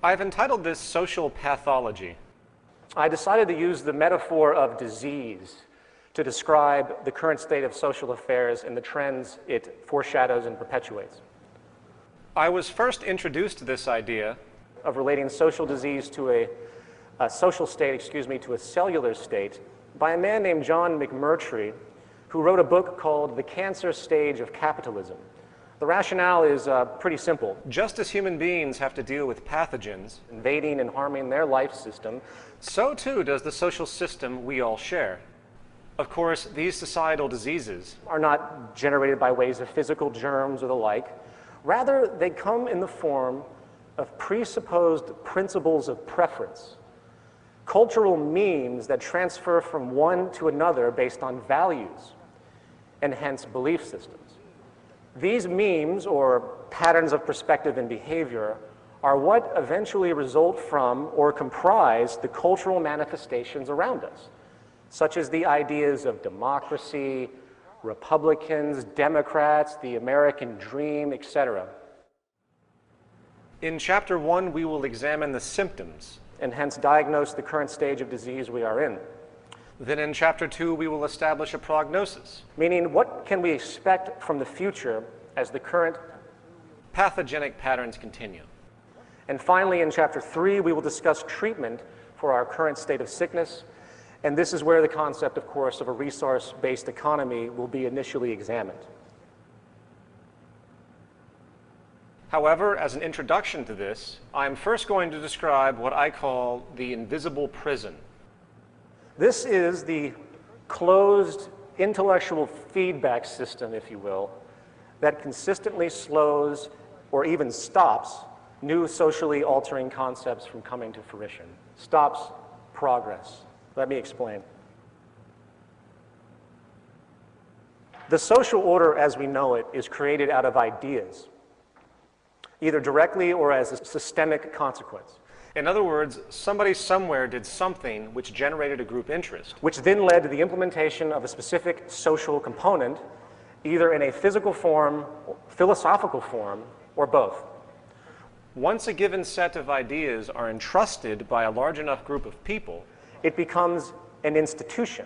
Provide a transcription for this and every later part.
I've entitled this Social Pathology. I decided to use the metaphor of disease to describe the current state of social affairs and the trends it foreshadows and perpetuates. I was first introduced to this idea of relating social disease to a social state, to a cellular state by a man named John McMurtry, who wrote a book called The Cancer Stage of Capitalism. The rationale is pretty simple. just as human beings have to deal with pathogens, Invading and harming their life system, so too does the social system we all share. Of course, these societal diseases are not generated by ways of physical germs or the like. Rather, they come in the form of presupposed principles of preference, cultural memes that transfer from one to another based on values and hence belief systems. These memes, or patterns of perspective and behavior, are what eventually result from or comprise the cultural manifestations around us, such as the ideas of democracy, Republicans, Democrats, the American dream, etc. In Chapter 1, we will examine the symptoms. And hence diagnose the current stage of disease we are in. Then in Chapter 2, we will establish a prognosis. Meaning, what can we expect from the future as the current pathogenic patterns continue. And finally, in Chapter 3, we will discuss treatment for our current state of sickness. And this is where the concept, of course, of a resource-based economy will be initially examined. However, as an introduction to this, I'm first going to describe what I call the invisible prison. This is the closed intellectual feedback system, if you will, that consistently slows or even stops new socially altering concepts from coming to fruition, stops progress. Let me explain. The social order as we know it is created out of ideas, either directly or as a systemic consequence. In other words, somebody somewhere did something which generated a group interest, which then led to the implementation of a specific social component, either in a physical form, philosophical form, or both. Once a given set of ideas are entrusted by a large enough group of people, it becomes an institution.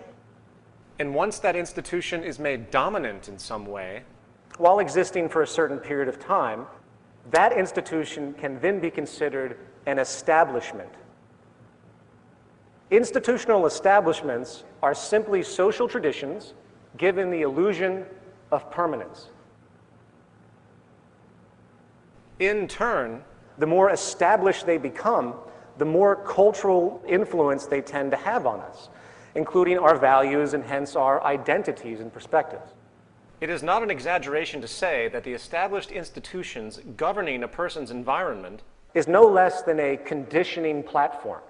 And once that institution is made dominant in some way, while existing for a certain period of time, that institution can then be considered an establishment. Institutional establishments are simply social traditions given the illusion of permanence. In turn, the more established they become, the more cultural influence they tend to have on us, including our values and hence our identities and perspectives. It is not an exaggeration to say that the established institutions governing a person's environment is no less than a conditioning platform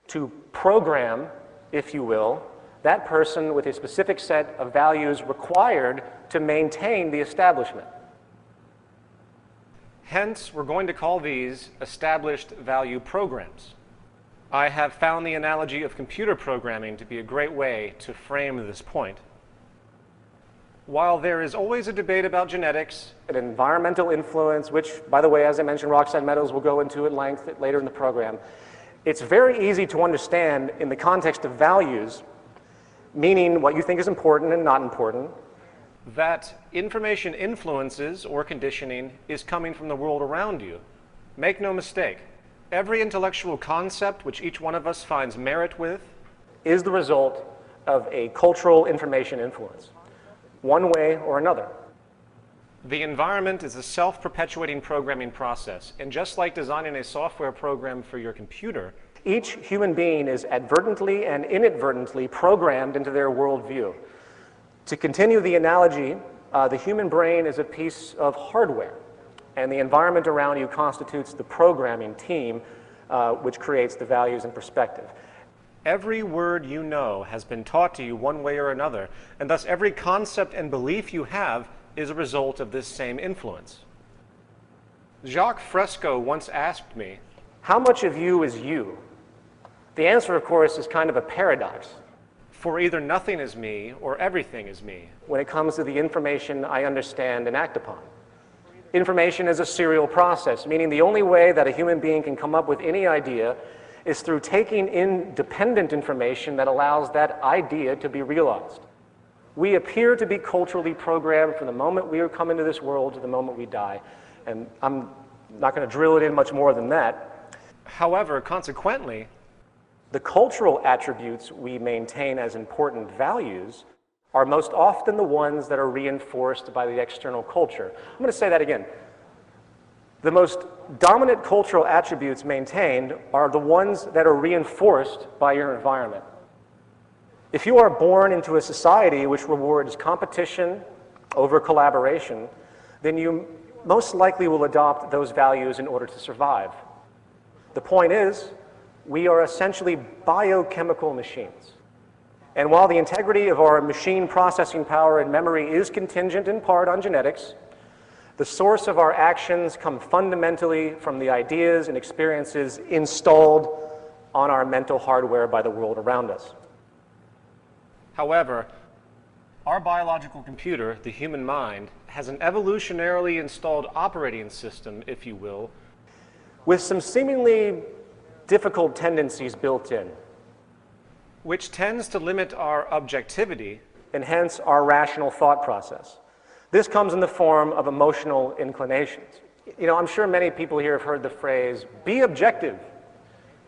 to program, if you will, that person with a specific set of values required to maintain the establishment. Hence, we're going to call these established value programs. I have found the analogy of computer programming to be a great way to frame this point. While there is always a debate about genetics, an environmental influence, which, by the way, as I mentioned, Roxanne Meadows will go into at length later in the program, it's very easy to understand in the context of values, meaning what you think is important and not important, that information influences or conditioning is coming from the world around you. Make no mistake, every intellectual concept which each one of us finds merit with is the result of a cultural information influence, one way or another. The environment is a self-perpetuating programming process, and just like designing a software program for your computer, each human being is advertently and inadvertently programmed into their worldview. To continue the analogy, the human brain is a piece of hardware, and the environment around you constitutes the programming team which creates the values and perspective. Every word you know has been taught to you one way or another, and thus every concept and belief you have is a result of this same influence. Jacques Fresco once asked me, "How much of you is you?" The answer, of course, is kind of a paradox. For either nothing is me or everything is me. When it comes to the information I understand and act upon. Information is a serial process, meaning the only way that a human being can come up with any idea is through taking in dependent information that allows that idea to be realized. We appear to be culturally programmed from the moment we come into this world to the moment we die. And I'm not going to drill it in much more than that. However, consequently, the cultural attributes we maintain as important values are most often the ones that are reinforced by the external culture. I'm going to say that again. The most dominant cultural attributes maintained are the ones that are reinforced by your environment. If you are born into a society which rewards competition over collaboration, then you most likely will adopt those values in order to survive. The point is, we are essentially biochemical machines. And while the integrity of our machine processing power and memory is contingent in part on genetics, the source of our actions come fundamentally from the ideas and experiences installed on our mental hardware by the world around us. However, our biological computer, the human mind, has an evolutionarily installed operating system, if you will, with some seemingly difficult tendencies built in, which tends to limit our objectivity and hence our rational thought process. This comes in the form of emotional inclinations. You know, I'm sure many people here have heard the phrase, be objective.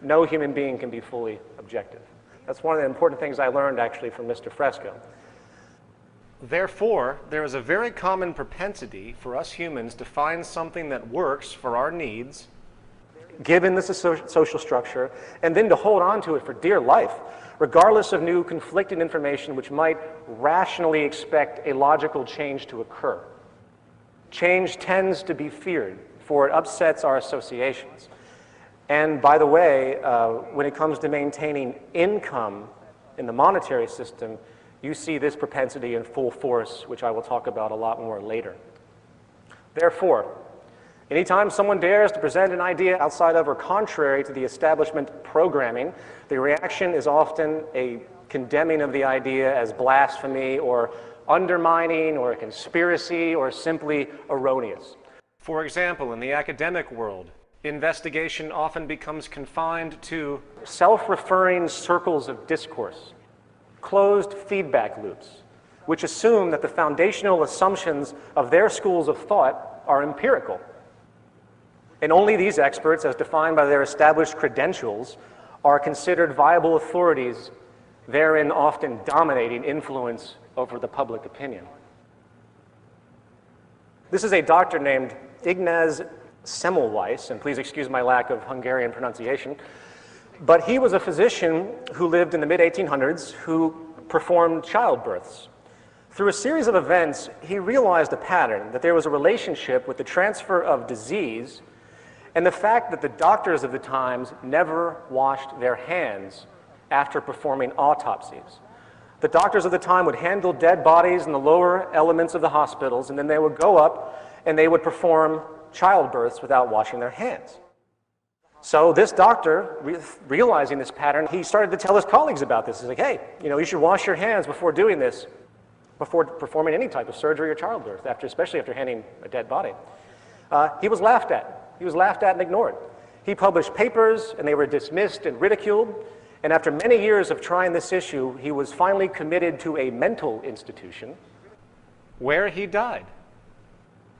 No human being can be fully objective. That's one of the important things I learned actually from Mr. Fresco. Therefore, there is a very common propensity for us humans to find something that works for our needs, given this social structure, and then to hold on to it for dear life, regardless of new conflicting information which might rationally expect a logical change to occur. Change tends to be feared, for it upsets our associations. And by the way, when it comes to maintaining income in the monetary system, you see this propensity in full force, which I will talk about a lot more later. Therefore, anytime someone dares to present an idea outside of or contrary to the establishment programming, the reaction is often a condemning of the idea as blasphemy or undermining or a conspiracy or simply erroneous. For example, in the academic world, investigation often becomes confined to self-referring circles of discourse, closed feedback loops, which assume that the foundational assumptions of their schools of thought are empirical. And only these experts, as defined by their established credentials, are considered viable authorities, therein often dominating influence over the public opinion. This is a doctor named Ignaz Semmelweis, and please excuse my lack of Hungarian pronunciation, but he was a physician who lived in the mid-1800s who performed childbirths. Through a series of events, he realized a pattern, that there was a relationship with the transfer of disease and the fact that the doctors of the times never washed their hands after performing autopsies. The doctors of the time would handle dead bodies in the lower elements of the hospitals, and then they would go up and they would perform childbirths without washing their hands. So this doctor, realizing this pattern, he started to tell his colleagues about this. He's like, hey, you should wash your hands before doing this, before performing any type of surgery or childbirth, especially after handling a dead body. He was laughed at. He was laughed at and ignored. He published papers, and they were dismissed and ridiculed. And after many years of trying this issue, he was finally committed to a mental institution, where he died.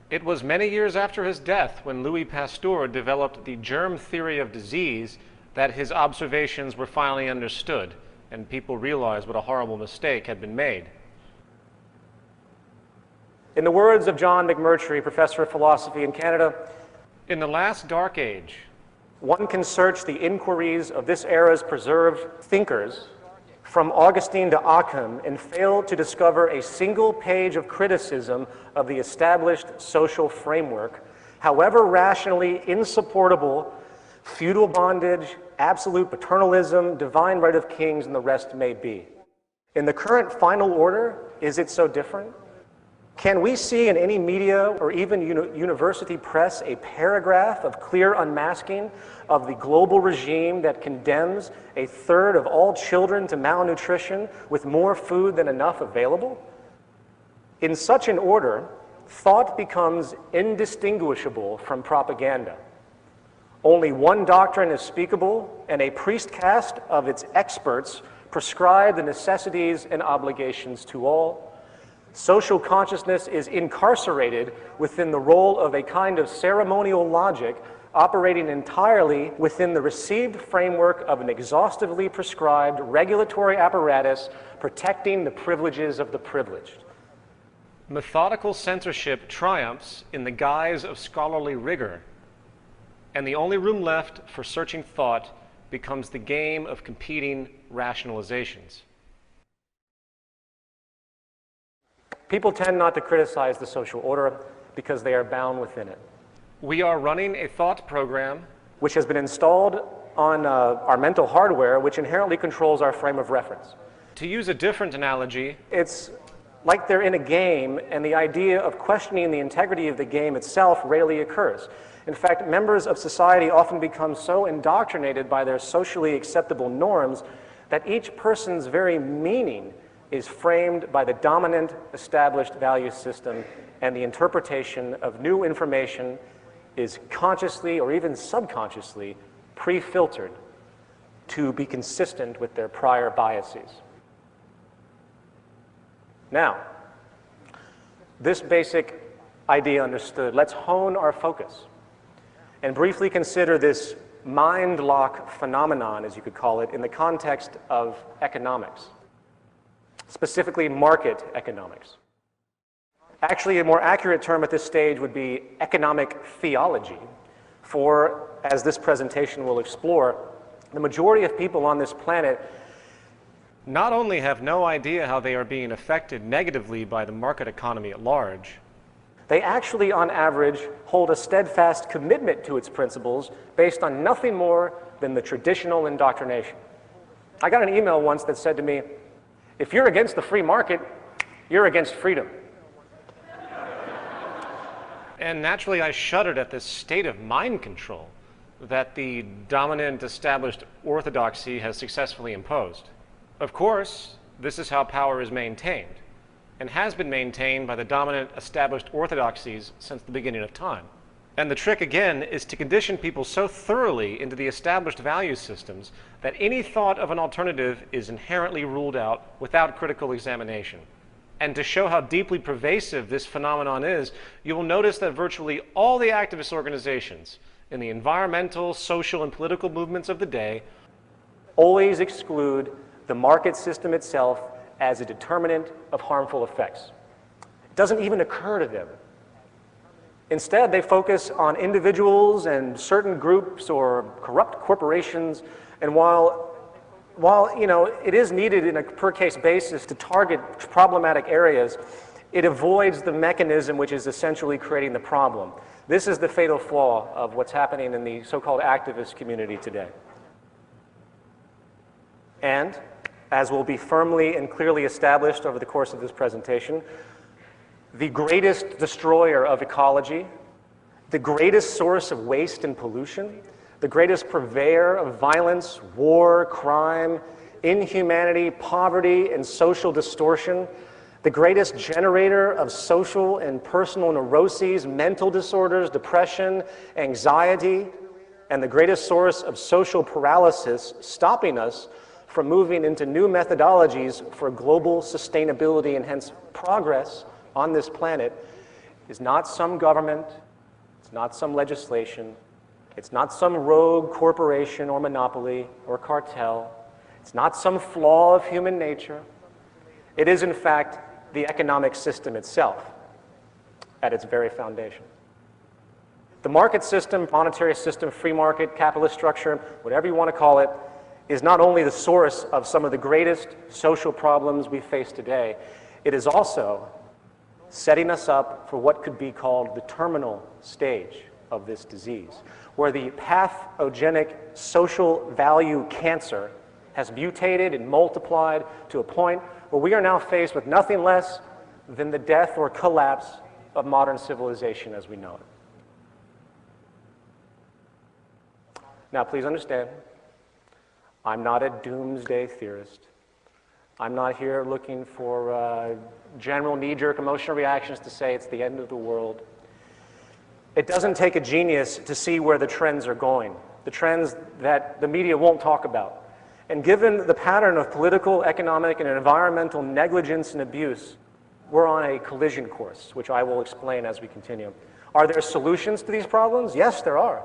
It was many years after his death, when Louis Pasteur developed the germ theory of disease, that his observations were finally understood, and people realized what a horrible mistake had been made. In the words of John McMurtry, professor of philosophy in Canada, in the last dark age, one can search the inquiries of this era's preserved thinkers from Augustine to Occam and fail to discover a single page of criticism of the established social framework, however rationally insupportable feudal bondage, absolute paternalism, divine right of kings, and the rest may be. In the current final order, is it so different? Can we see in any media or even university press a paragraph of clear unmasking of the global regime that condemns a third of all children to malnutrition with more food than enough available? In such an order, thought becomes indistinguishable from propaganda. Only one doctrine is speakable, and a priest caste of its experts prescribe the necessities and obligations to all. Social consciousness is incarcerated within the role of a kind of ceremonial logic operating entirely within the received framework of an exhaustively prescribed regulatory apparatus protecting the privileges of the privileged. Methodical censorship triumphs in the guise of scholarly rigor, and the only room left for searching thought becomes the game of competing rationalizations. People tend not to criticize the social order because they are bound within it. We are running a thought program which has been installed on our mental hardware, which inherently controls our frame of reference. To use a different analogy, it's like they're in a game, and the idea of questioning the integrity of the game itself rarely occurs. In fact, members of society often become so indoctrinated by their socially acceptable norms that each person's very meaning is framed by the dominant established value system, and the interpretation of new information is consciously or even subconsciously pre-filtered to be consistent with their prior biases. Now, this basic idea understood, let's hone our focus and briefly consider this mind lock phenomenon, as you could call it, in the context of economics, specifically market economics. Actually, a more accurate term at this stage would be economic theology, for, as this presentation will explore, the majority of people on this planet not only have no idea how they are being affected negatively by the market economy at large, they actually, on average, hold a steadfast commitment to its principles based on nothing more than the traditional indoctrination. I got an email once that said to me, if you're against the free market, you're against freedom. And naturally, I shuddered at this state of mind control that the dominant established orthodoxy has successfully imposed. Of course, this is how power is maintained, and has been maintained by the dominant established orthodoxies since the beginning of time. And the trick, again, is to condition people so thoroughly into the established value systems that any thought of an alternative is inherently ruled out without critical examination. And to show how deeply pervasive this phenomenon is, you will notice that virtually all the activist organizations in the environmental, social, and political movements of the day always exclude the market system itself as a determinant of harmful effects. It doesn't even occur to them. Instead, they focus on individuals and certain groups or corrupt corporations, and while it is needed in a per-case basis to target problematic areas, it avoids the mechanism which is essentially creating the problem. This is the fatal flaw of what's happening in the so-called activist community today. And, as will be firmly and clearly established over the course of this presentation, the greatest destroyer of ecology, the greatest source of waste and pollution, the greatest purveyor of violence, war, crime, inhumanity, poverty, and social distortion, the greatest generator of social and personal neuroses, mental disorders, depression, anxiety, and the greatest source of social paralysis, stopping us from moving into new methodologies for global sustainability and hence progress on this planet, is not some government, it's not some legislation, it's not some rogue corporation or monopoly or cartel, it's not some flaw of human nature. It is, in fact, the economic system itself at its very foundation. The market system, monetary system, free market, capitalist structure, whatever you want to call it, is not only the source of some of the greatest social problems we face today, it is also setting us up for what could be called the terminal stage of this disease, where the pathogenic social value cancer has mutated and multiplied to a point where we are now faced with nothing less than the death or collapse of modern civilization as we know it. Now, please understand, I'm not a doomsday theorist. I'm not here looking for general knee-jerk emotional reactions to say it's the end of the world. It doesn't take a genius to see where the trends are going, the trends that the media won't talk about. And given the pattern of political, economic, and environmental negligence and abuse, we're on a collision course, which I will explain as we continue. Are there solutions to these problems? Yes, there are.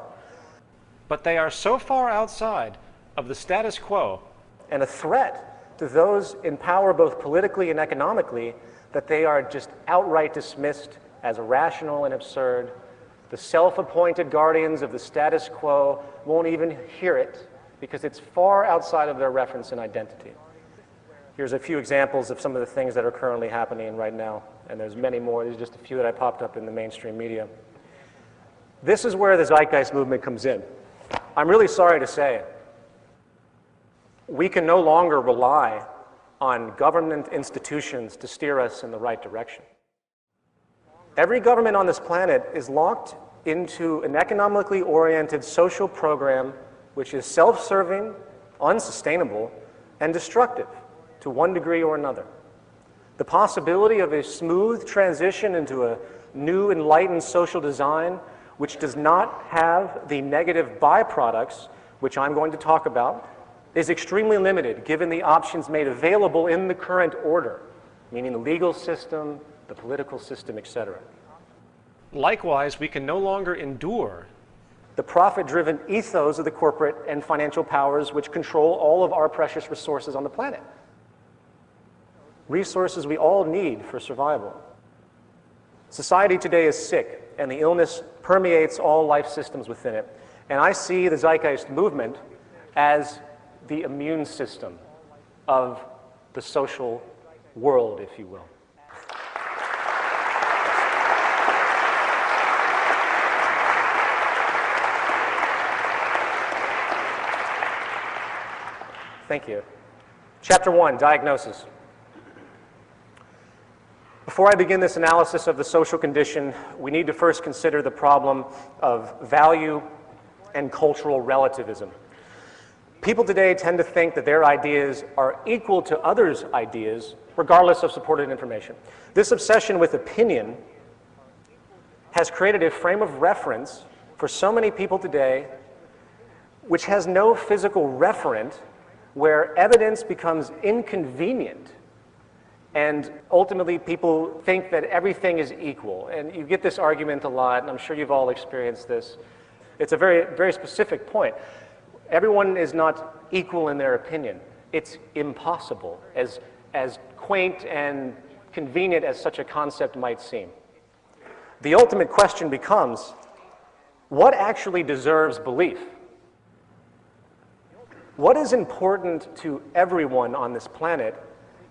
But they are so far outside of the status quo And a threat to those in power both politically and economically that they are just outright dismissed as irrational and absurd. The self-appointed guardians of the status quo won't even hear it because it's far outside of their reference and identity. Here's a few examples of some of the things that are currently happening right now, and there's many more. These are just a few that I popped up in the mainstream media. This is where the Zeitgeist Movement comes in. I'm really sorry to say, we can no longer rely on government institutions to steer us in the right direction. Every government on this planet is locked into an economically oriented social program which is self-serving, unsustainable, and destructive to one degree or another. The possibility of a smooth transition into a new enlightened social design which does not have the negative byproducts, which I'm going to talk about, is extremely limited given the options made available in the current order, meaning the legal system, the political system, etc. Likewise, we can no longer endure the profit-driven ethos of the corporate and financial powers which control all of our precious resources on the planet. Resources we all need for survival. Society today is sick, and the illness permeates all life systems within it. And I see the Zeitgeist Movement as the immune system of the social world, if you will. Thank you. Chapter 1, Diagnosis. Before I begin this analysis of the social condition, we need to first consider the problem of value and cultural relativism. People today tend to think that their ideas are equal to others' ideas, regardless of supported information. This obsession with opinion has created a frame of reference for so many people today which has no physical referent, where evidence becomes inconvenient. And ultimately, people think that everything is equal. And you get this argument a lot, and I'm sure you've all experienced this. It's a very, very specific point. Everyone is not equal in their opinion. It's impossible, as quaint and convenient as such a concept might seem. The ultimate question becomes, what actually deserves belief? What is important to everyone on this planet,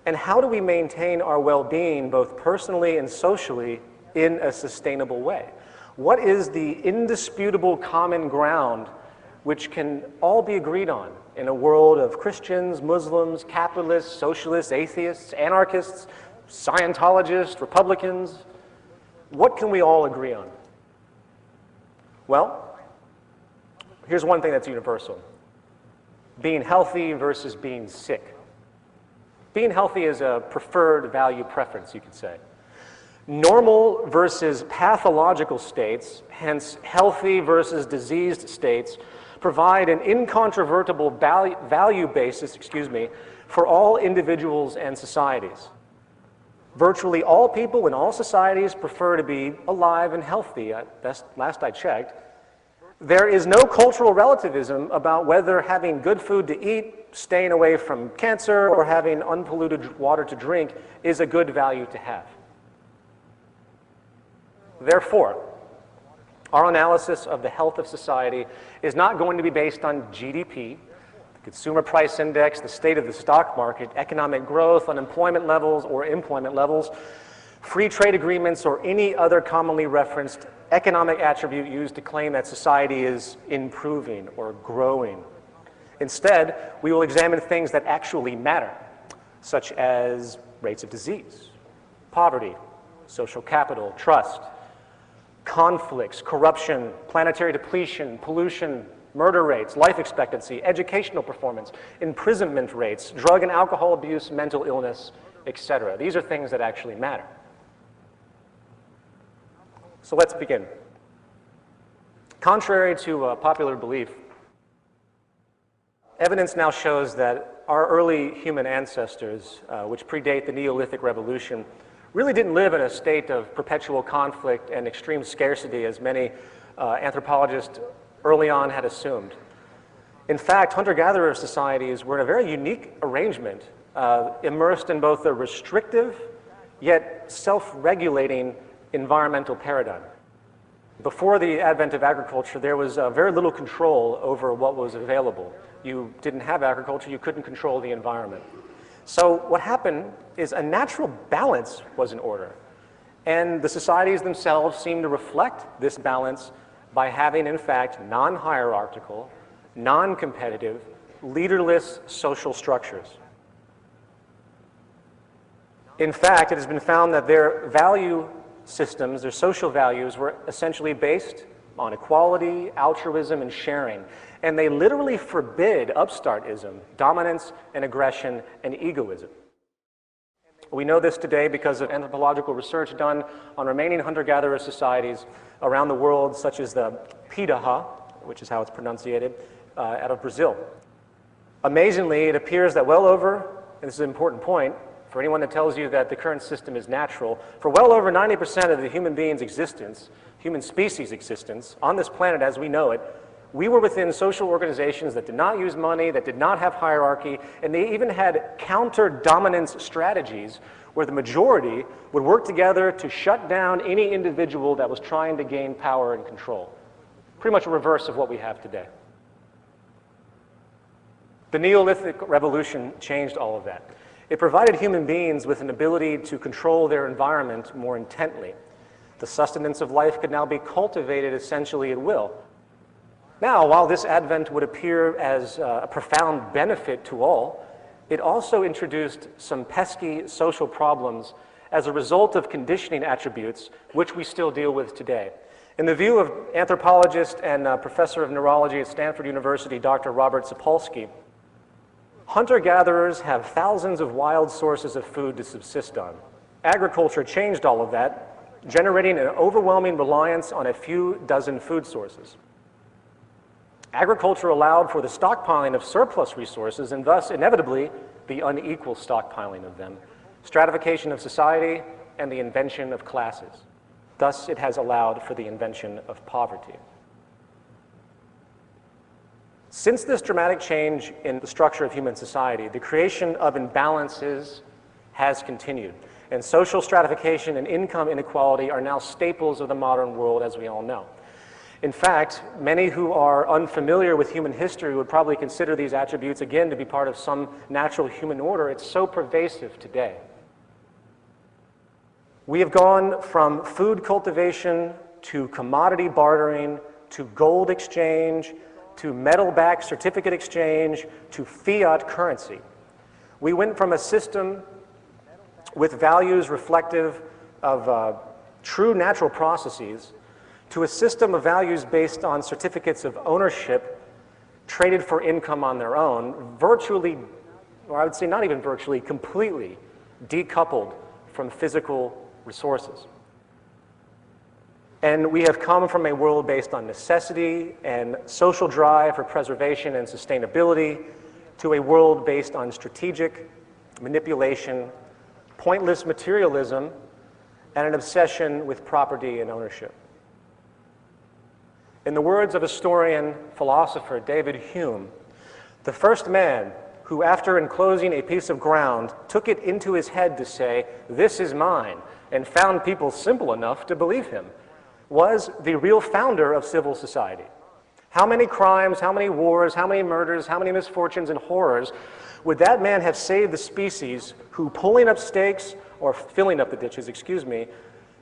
and how do we maintain our well-being both personally and socially in a sustainable way? What is the indisputable common ground which can all be agreed on in a world of Christians, Muslims, capitalists, socialists, atheists, anarchists, Scientologists, Republicans? What can we all agree on? Well, here's one thing that's universal. Being healthy versus being sick. Being healthy is a preferred value preference, you could say. Normal versus pathological states, hence healthy versus diseased states, provide an incontrovertible value basis, for all individuals and societies. Virtually all people in all societies prefer to be alive and healthy, last I checked. There is no cultural relativism about whether having good food to eat, staying away from cancer, or having unpolluted water to drink is a good value to have. Therefore, our analysis of the health of society is not going to be based on GDP, the Consumer Price Index, the state of the stock market, economic growth, unemployment levels, or employment levels, free trade agreements, or any other commonly referenced economic attribute used to claim that society is improving or growing. Instead, we will examine things that actually matter, such as rates of disease, poverty, social capital, trust, conflicts, corruption, planetary depletion, pollution, murder rates, life expectancy, educational performance, imprisonment rates, drug and alcohol abuse, mental illness, etc. These are things that actually matter. So let's begin. Contrary to popular belief, evidence now shows that our early human ancestors, which predate the Neolithic Revolution, really didn't live in a state of perpetual conflict and extreme scarcity as many anthropologists early on had assumed. In fact, hunter-gatherer societies were in a very unique arrangement, immersed in both a restrictive yet self-regulating environmental paradigm. Before the advent of agriculture, there was very little control over what was available. You didn't have agriculture, you couldn't control the environment. So what happened is a natural balance was in order. And the societies themselves seem to reflect this balance by having, in fact, non-hierarchical, non-competitive, leaderless social structures. In fact, it has been found that their value systems, their social values, were essentially based on equality, altruism, and sharing. And they literally forbid upstartism, dominance and aggression, and egoism. We know this today because of anthropological research done on remaining hunter-gatherer societies around the world, such as the Pidaha, which is how it's pronunciated, out of Brazil. Amazingly, it appears that well over, and this is an important point, for anyone that tells you that the current system is natural, for well over 90% of the human being's existence, human species' existence, on this planet as we know it, we were within social organizations that did not use money, that did not have hierarchy, and they even had counter-dominance strategies where the majority would work together to shut down any individual that was trying to gain power and control. Pretty much a reverse of what we have today. The Neolithic Revolution changed all of that. It provided human beings with an ability to control their environment more intently. The sustenance of life could now be cultivated essentially at will. Now, while this advent would appear as a profound benefit to all, it also introduced some pesky social problems as a result of conditioning attributes, which we still deal with today. In the view of anthropologist and professor of neurology at Stanford University, Dr. Robert Sapolsky, hunter-gatherers have thousands of wild sources of food to subsist on. Agriculture changed all of that, generating an overwhelming reliance on a few dozen food sources. Agriculture allowed for the stockpiling of surplus resources and thus, inevitably, the unequal stockpiling of them, stratification of society, and the invention of classes. Thus, it has allowed for the invention of poverty. Since this dramatic change in the structure of human society, the creation of imbalances has continued, and social stratification and income inequality are now staples of the modern world, as we all know. In fact, many who are unfamiliar with human history would probably consider these attributes, again, to be part of some natural human order. It's so pervasive today. We have gone from food cultivation to commodity bartering to gold exchange to metal-backed certificate exchange to fiat currency. We went from a system with values reflective of true natural processes to a system of values based on certificates of ownership traded for income on their own, virtually, or I would say not even virtually, completely decoupled from physical resources. And we have come from a world based on necessity and social drive for preservation and sustainability to a world based on strategic manipulation, pointless materialism, and an obsession with property and ownership. In the words of historian, philosopher David Hume, the first man who, after enclosing a piece of ground, took it into his head to say, "This is mine," and found people simple enough to believe him, was the real founder of civil society. How many crimes, how many wars, how many murders, how many misfortunes and horrors would that man have saved the species who, pulling up stakes, or filling up the ditches, excuse me,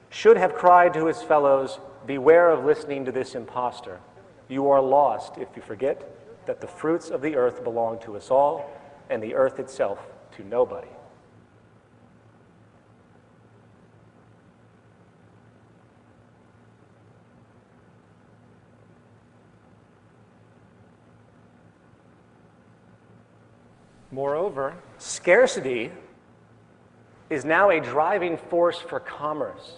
should have cried to his fellows, "Beware of listening to this impostor. You are lost if you forget that the fruits of the earth belong to us all, and the earth itself to nobody." Moreover, scarcity is now a driving force for commerce.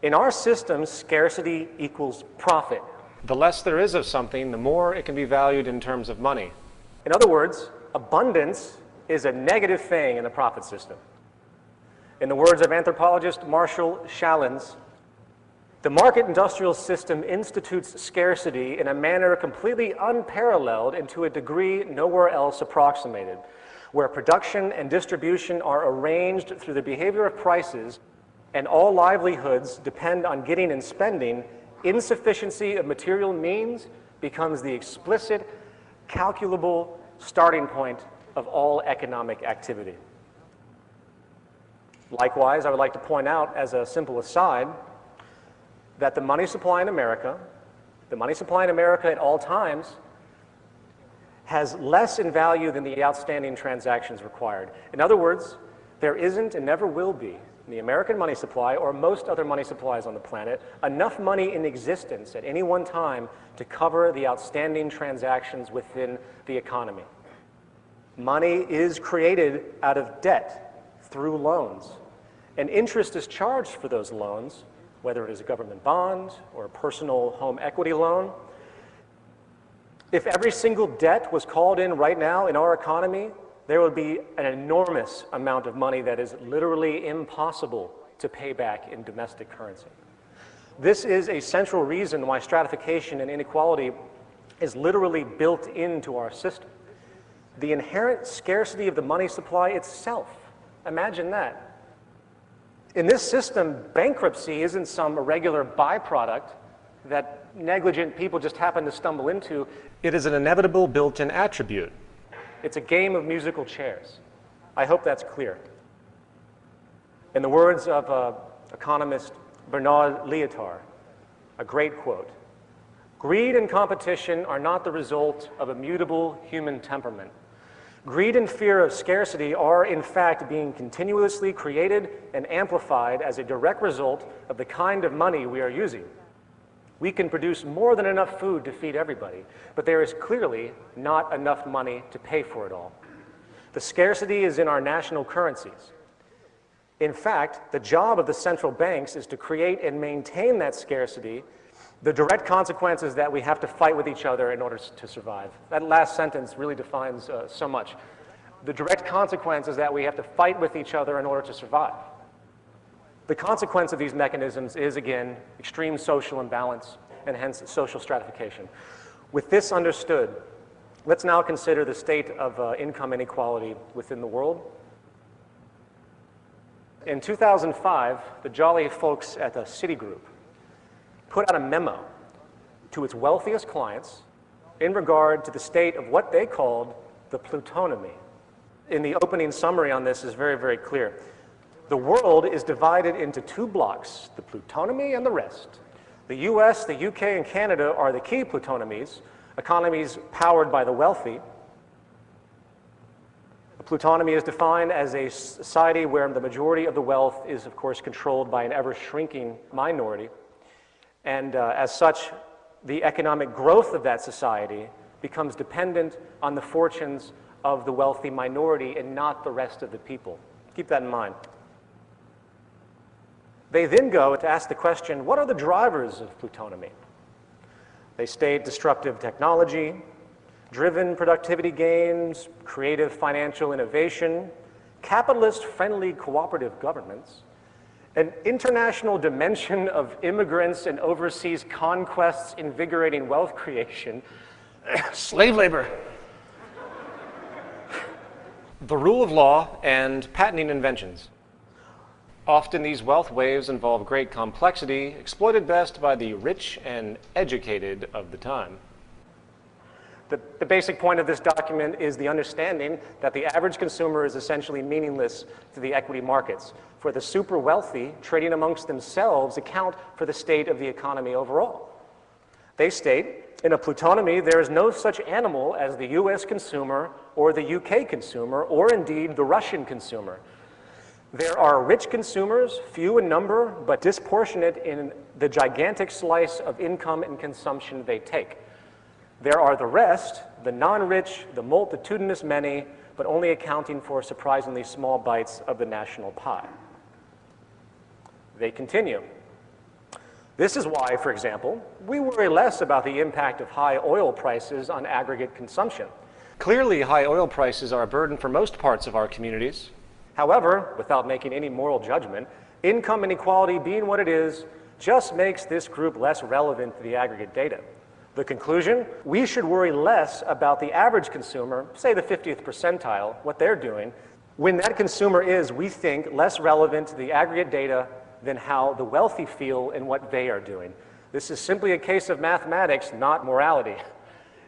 In our system, scarcity equals profit. the less there is of something, the more it can be valued in terms of money. In other words, abundance is a negative thing in the profit system. In the words of anthropologist Marshall Shallins, the market industrial system institutes scarcity in a manner completely unparalleled and to a degree nowhere else approximated, where production and distribution are arranged through the behavior of prices and all livelihoods depend on getting and spending. Insufficiency of material means becomes the explicit, calculable starting point of all economic activity. Likewise, I would like to point out as a simple aside that the money supply in America at all times has less in value than the outstanding transactions required. In other words, there isn't and never will be in the American money supply or most other money supplies on the planet enough money in existence at any one time to cover the outstanding transactions within the economy. Money is created out of debt through loans, and interest is charged for those loans, whether it is a government bond or a personal home equity loan. If every single debt was called in right now in our economy, there would be an enormous amount of money that is literally impossible to pay back in domestic currency. This is a central reason why stratification and inequality is literally built into our system. The inherent scarcity of the money supply itself, imagine that. In this system, bankruptcy isn't some irregular byproduct that negligent people just happen to stumble into. It is an inevitable built-in attribute. It's a game of musical chairs. I hope that's clear. In the words of economist Bernard Lietaer, a great quote, "Greed and competition are not the result of a mutable human temperament. Greed and fear of scarcity are, in fact, being continuously created and amplified as a direct result of the kind of money we are using. We can produce more than enough food to feed everybody, but there is clearly not enough money to pay for it all. The scarcity is in our national currencies. In fact, the job of the central banks is to create and maintain that scarcity. The direct consequence is that we have to fight with each other in order to survive." That last sentence really defines so much. The direct consequence is that we have to fight with each other in order to survive. The consequence of these mechanisms is, again, extreme social imbalance and hence social stratification. With this understood, let's now consider the state of income inequality within the world. In 2005, the jolly folks at Citigroup put out a memo to its wealthiest clients in regard to the state of what they called the plutonomy. In the opening summary on this is very, very clear. The world is divided into two blocks, the plutonomy and the rest. The US, the UK, and Canada are the key plutonomies, economies powered by the wealthy. The plutonomy is defined as a society where the majority of the wealth is, of course, controlled by an ever-shrinking minority. And as such, the economic growth of that society becomes dependent on the fortunes of the wealthy minority and not the rest of the people. Keep that in mind. They then go to ask the question, what are the drivers of plutonomy? They state disruptive technology, driven productivity gains, creative financial innovation, capitalist-friendly cooperative governments, an international dimension of immigrants and overseas conquests invigorating wealth creation, slave labor, The rule of law and patenting inventions. Often these wealth waves involve great complexity, exploited best by the rich and educated of the time. The basic point of this document is the understanding that the average consumer is essentially meaningless to the equity markets, for the super wealthy trading amongst themselves account for the state of the economy overall. They state, in a plutonomy, there is no such animal as the US consumer or the UK consumer or indeed the Russian consumer. There are rich consumers, few in number, but disproportionate in the gigantic slice of income and consumption they take. There are the rest, the non-rich, the multitudinous many, but only accounting for surprisingly small bites of the national pie. They continue. This is why, for example, we worry less about the impact of high oil prices on aggregate consumption. Clearly, high oil prices are a burden for most parts of our communities. However, without making any moral judgment, income inequality being what it is just makes this group less relevant to the aggregate data. The conclusion, we should worry less about the average consumer, say the 50th percentile, what they're doing, when that consumer is, we think, less relevant to the aggregate data than how the wealthy feel and what they are doing. This is simply a case of mathematics, not morality.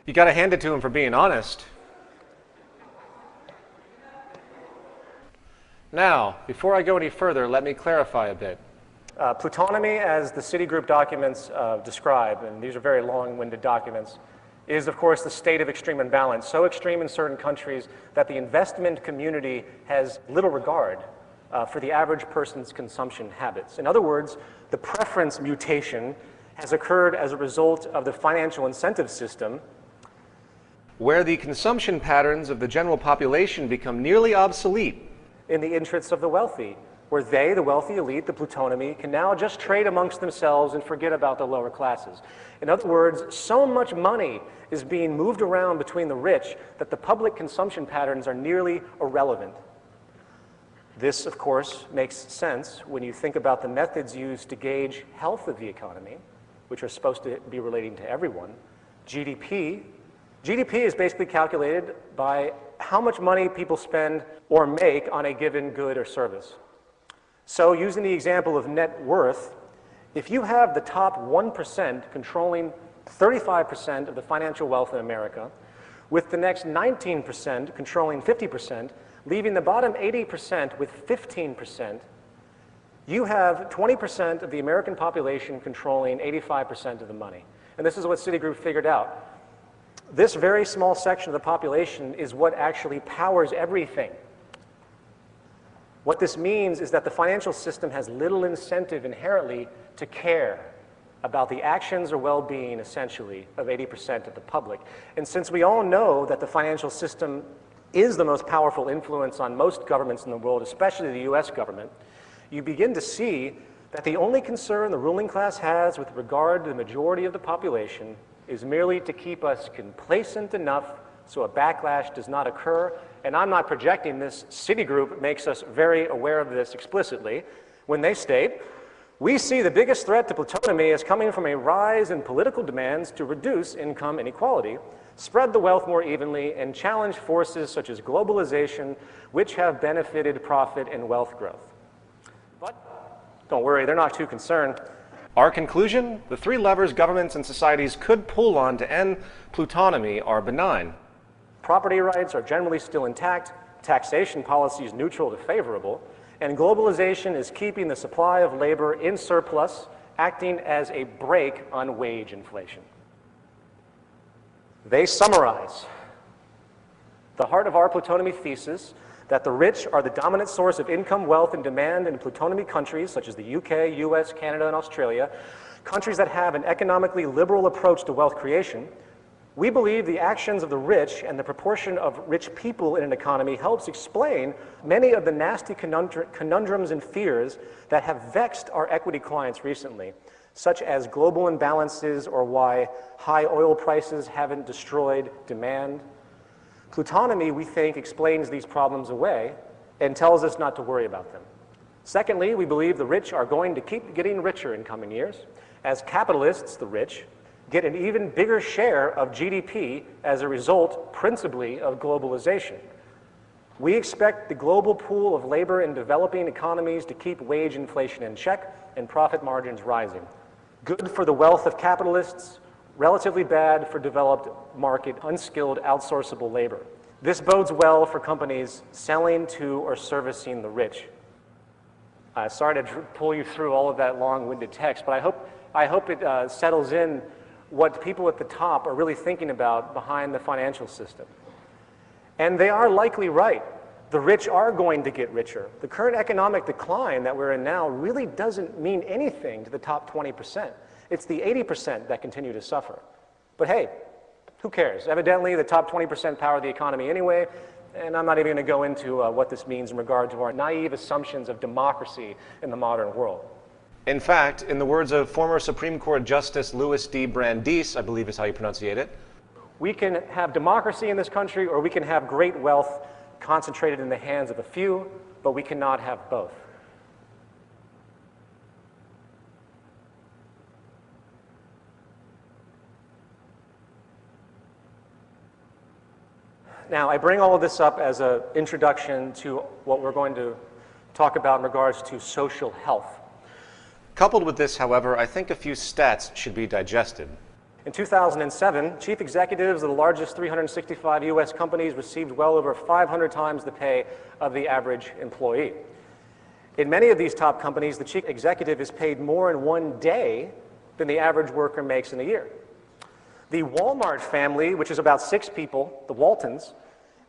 You got to hand it to him for being honest. Now, before I go any further, let me clarify a bit. Plutonomy, as the Citigroup documents describe, and these are very long-winded documents, is of course the state of extreme imbalance, so extreme in certain countries that the investment community has little regard for the average person's consumption habits. In other words, the preference mutation has occurred as a result of the financial incentive system, where the consumption patterns of the general population become nearly obsolete in the interests of the wealthy, where they, the wealthy elite, the plutonomy, can now just trade amongst themselves and forget about the lower classes. In other words, so much money is being moved around between the rich that the public consumption patterns are nearly irrelevant. This, of course, makes sense when you think about the methods used to gauge health of the economy, which are supposed to be relating to everyone. GDP is basically calculated by how much money people spend or make on a given good or service. So using the example of net worth, if you have the top 1% controlling 35% of the financial wealth in America, with the next 19% controlling 50%, leaving the bottom 80% with 15%, you have 20% of the American population controlling 85% of the money. And this is what Citigroup figured out. This very small section of the population is what actually powers everything. What this means is that the financial system has little incentive inherently to care about the actions or well-being, essentially, of 80% of the public. And since we all know that the financial system is the most powerful influence on most governments in the world, especially the US government, you begin to see that the only concern the ruling class has with regard to the majority of the population is merely to keep us complacent enough so a backlash does not occur. And I'm not projecting this. Citigroup makes us very aware of this explicitly when they state, we see the biggest threat to plutonomy as coming from a rise in political demands to reduce income inequality, spread the wealth more evenly, and challenge forces such as globalization, which have benefited profit and wealth growth. But don't worry, they're not too concerned. Our conclusion, the three levers governments and societies could pull on to end plutonomy are benign. Property rights are generally still intact, taxation policy is neutral to favorable, and globalization is keeping the supply of labor in surplus, acting as a brake on wage inflation. They summarize the heart of our plutonomy thesis that the rich are the dominant source of income, wealth, and demand in plutonomy countries such as the UK, US, Canada, and Australia, countries that have an economically liberal approach to wealth creation. We believe the actions of the rich and the proportion of rich people in an economy helps explain many of the nasty conundrums and fears that have vexed our equity clients recently, such as global imbalances or why high oil prices haven't destroyed demand. Plutonomy, we think, explains these problems away and tells us not to worry about them. Secondly, we believe the rich are going to keep getting richer in coming years. As capitalists, the rich, get an even bigger share of GDP as a result, principally, of globalization. We expect the global pool of labor in developing economies to keep wage inflation in check and profit margins rising. Good for the wealth of capitalists, relatively bad for developed market, unskilled, outsourceable labor. This bodes well for companies selling to or servicing the rich. Sorry to pull you through all of that long-winded text, but I hope it settles in what people at the top are really thinking about behind the financial system. And they are likely right. The rich are going to get richer. The current economic decline that we're in now really doesn't mean anything to the top 20%. It's the 80% that continue to suffer. But hey, Who cares? Evidently, the top 20% power the economy anyway, and I'm not even going to go into what this means in regard to our naive assumptions of democracy in the modern world. In fact, in the words of former Supreme Court Justice Louis D. Brandeis, I believe is how you pronounce it, we can have democracy in this country, or we can have great wealth concentrated in the hands of a few, but we cannot have both. Now, I bring all of this up as an introduction to what we're going to talk about in regards to social health. Coupled with this, however, I think a few stats should be digested. In 2007, chief executives of the largest 365 U.S. companies received well over 500 times the pay of the average employee. In many of these top companies, the chief executive is paid more in one day than the average worker makes in a year. The Walmart family, which is about 6 people, the Waltons,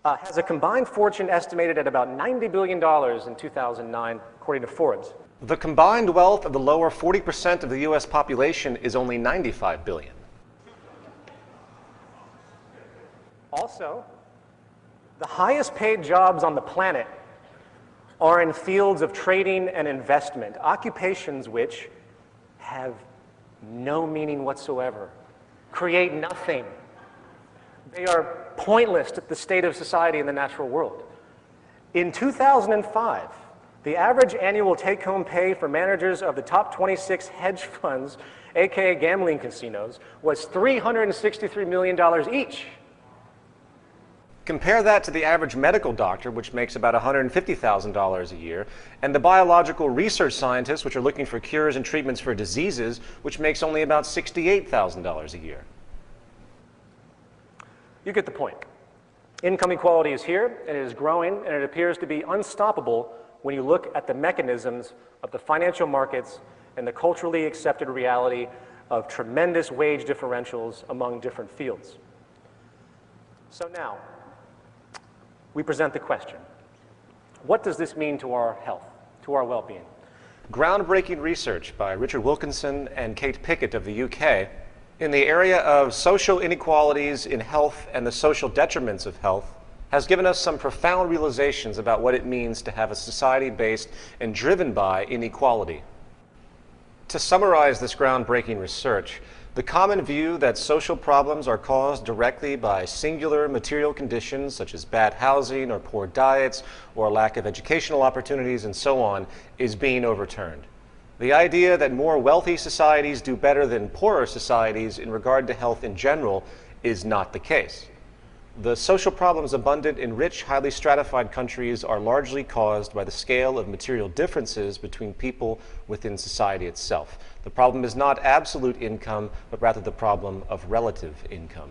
has a combined fortune estimated at about $90 billion in 2009, according to Forbes. The combined wealth of the lower 40% of the U.S. population is only $95 billion. Also, the highest paid jobs on the planet are in fields of trading and investment, occupations which have no meaning whatsoever, create nothing. They are pointless to the state of society in the natural world. In 2005, the average annual take-home pay for managers of the top 26 hedge funds, aka gambling casinos, was $363 million each. Compare that to the average medical doctor, which makes about $150,000 a year, and the biological research scientists, which are looking for cures and treatments for diseases, which makes only about $68,000 a year. You get the point. Income equality is here, and it is growing, and it appears to be unstoppable when you look at the mechanisms of the financial markets and the culturally accepted reality of tremendous wage differentials among different fields. So now, we present the question, what does this mean to our health, to our well-being? Groundbreaking research by Richard Wilkinson and Kate Pickett of the UK in the area of social inequalities in health and the social detriments of health has given us some profound realizations about what it means to have a society based and driven by inequality. To summarize this groundbreaking research, the common view that social problems are caused directly by singular material conditions such as bad housing or poor diets or lack of educational opportunities and so on is being overturned. The idea that more wealthy societies do better than poorer societies in regard to health in general is not the case. The social problems abundant in rich, highly stratified countries are largely caused by the scale of material differences between people within society itself. The problem is not absolute income, but rather the problem of relative income.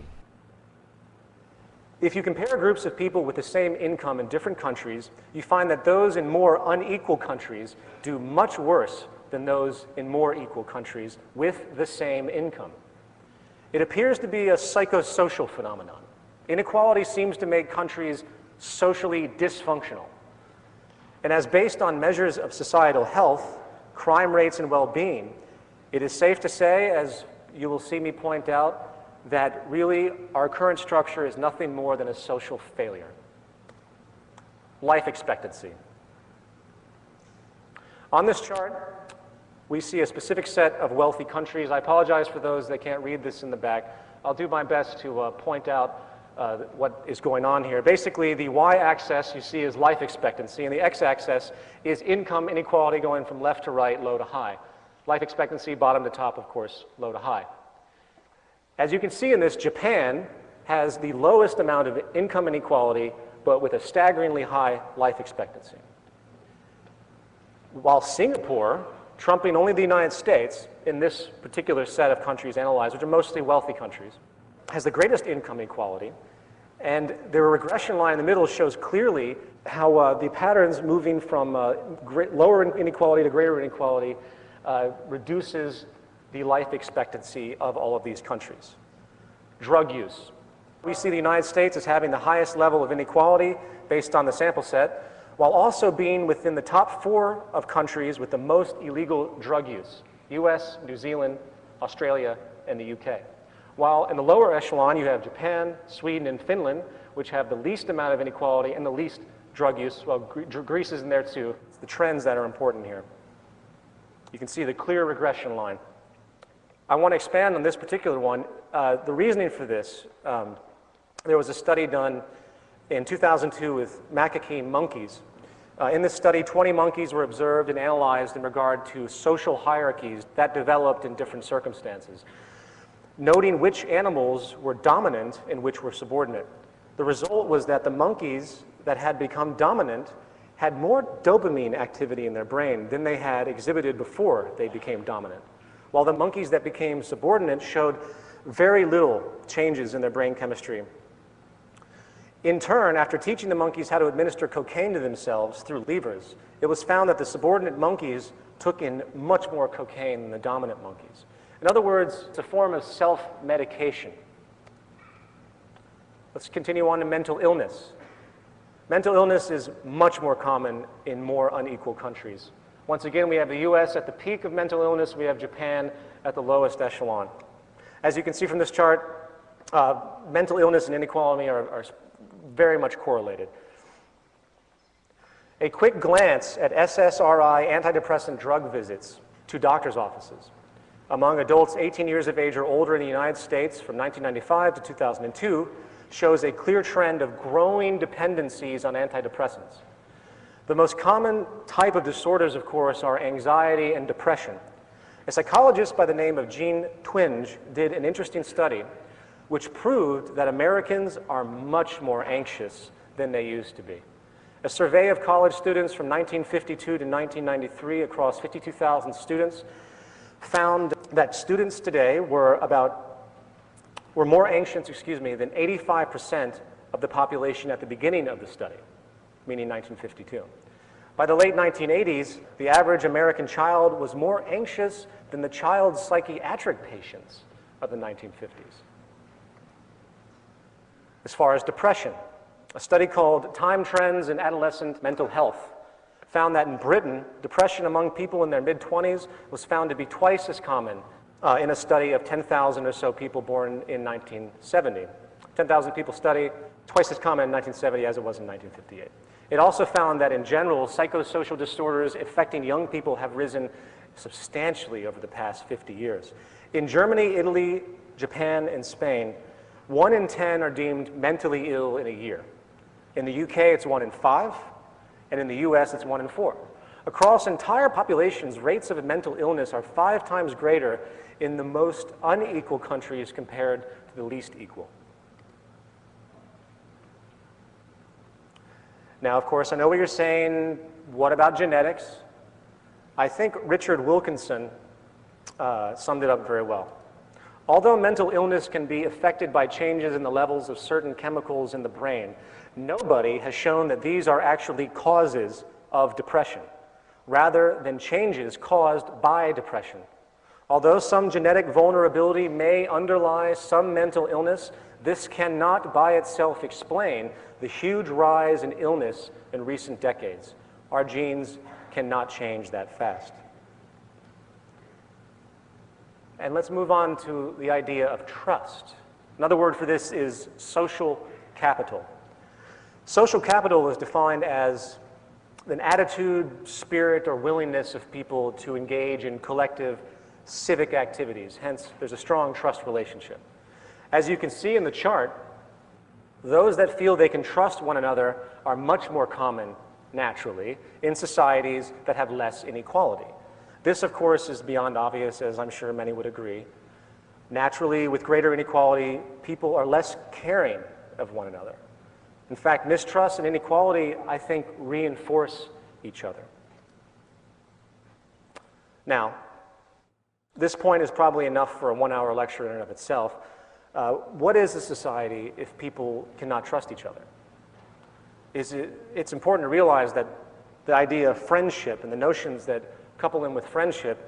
If you compare groups of people with the same income in different countries, you find that those in more unequal countries do much worse than those in more equal countries with the same income. It appears to be a psychosocial phenomenon. Inequality seems to make countries socially dysfunctional. And as based on measures of societal health, crime rates, and well-being, it is safe to say, as you will see me point out, that really our current structure is nothing more than a social failure. Life expectancy. On this chart, we see a specific set of wealthy countries. I apologize for those that can't read this in the back. I'll do my best to point out what is going on here. Basically, the y-axis you see is life expectancy, and the x-axis is income inequality going from left to right, low to high. Life expectancy, bottom to top, of course, low to high. As you can see in this, Japan has the lowest amount of income inequality, but with a staggeringly high life expectancy. While Singapore, trumping only the United States in this particular set of countries analyzed, which are mostly wealthy countries, has the greatest income inequality, and the regression line in the middle shows clearly how the patterns moving from lower inequality to greater inequality reduces the life expectancy of all of these countries. Drug use. We see the United States as having the highest level of inequality based on the sample set, while also being within the top 4 of countries with the most illegal drug use: US, New Zealand, Australia, and the UK. While in the lower echelon, you have Japan, Sweden, and Finland, which have the least amount of inequality and the least drug use. Well, Greece is in there too. It's the trends that are important here. You can see the clear regression line. I want to expand on this particular one. The reasoning for this, there was a study done in 2002 with macaque monkeys. In this study, 20 monkeys were observed and analyzed in regard to social hierarchies that developed in different circumstances, noting which animals were dominant and which were subordinate. The result was that the monkeys that had become dominant had more dopamine activity in their brain than they had exhibited before they became dominant, while the monkeys that became subordinate showed very little changes in their brain chemistry. In turn, after teaching the monkeys how to administer cocaine to themselves through levers, it was found that the subordinate monkeys took in much more cocaine than the dominant monkeys. In other words, it's a form of self-medication. Let's continue on to mental illness. Mental illness is much more common in more unequal countries. Once again, we have the US at the peak of mental illness. We have Japan at the lowest echelon. As you can see from this chart, mental illness and inequality are very much correlated. A quick glance at SSRI antidepressant drug visits to doctor's offices among adults 18 years of age or older in the United States from 1995 to 2002 shows a clear trend of growing dependencies on antidepressants. The most common type of disorders, of course, are anxiety and depression. A psychologist by the name of Jean Twenge did an interesting study which proved that Americans are much more anxious than they used to be. A survey of college students from 1952 to 1993 across 52,000 students found that students today were more anxious, than 85% of the population at the beginning of the study, meaning 1952. By the late 1980s, the average American child was more anxious than the child psychiatric patients of the 1950s. As far as depression, a study called Time Trends in Adolescent Mental Health found that in Britain, depression among people in their mid-20s was found to be twice as common in a study of 10,000 or so people born in 1970. 10,000 people study, twice as common in 1970 as it was in 1958. It also found that in general, psychosocial disorders affecting young people have risen substantially over the past 50 years. In Germany, Italy, Japan, and Spain, 1 in 10 are deemed mentally ill in a year. In the UK, it's 1 in 5, and in the US, it's 1 in 4. Across entire populations, rates of mental illness are 5 times greater in the most unequal countries compared to the least equal. Now, of course, I know what you're saying. What about genetics? I think Richard Wilkinson summed it up very well. Although mental illness can be affected by changes in the levels of certain chemicals in the brain, nobody has shown that these are actually causes of depression, rather than changes caused by depression. Although some genetic vulnerability may underlie some mental illness, this cannot by itself explain the huge rise in illness in recent decades. Our genes cannot change that fast. And let's move on to the idea of trust. Another word for this is social capital. Social capital is defined as an attitude, spirit, or willingness of people to engage in collective civic activities. Hence, there's a strong trust relationship. As you can see in the chart, those that feel they can trust one another are much more common, naturally, in societies that have less inequality. This, of course, is beyond obvious, as I'm sure many would agree. Naturally, with greater inequality, people are less caring of one another. In fact, mistrust and inequality, I think, reinforce each other. Now, this point is probably enough for a 1-hour lecture in and of itself. What is a society if people cannot trust each other? It's important to realize that the idea of friendship and the notions that couple in with friendship,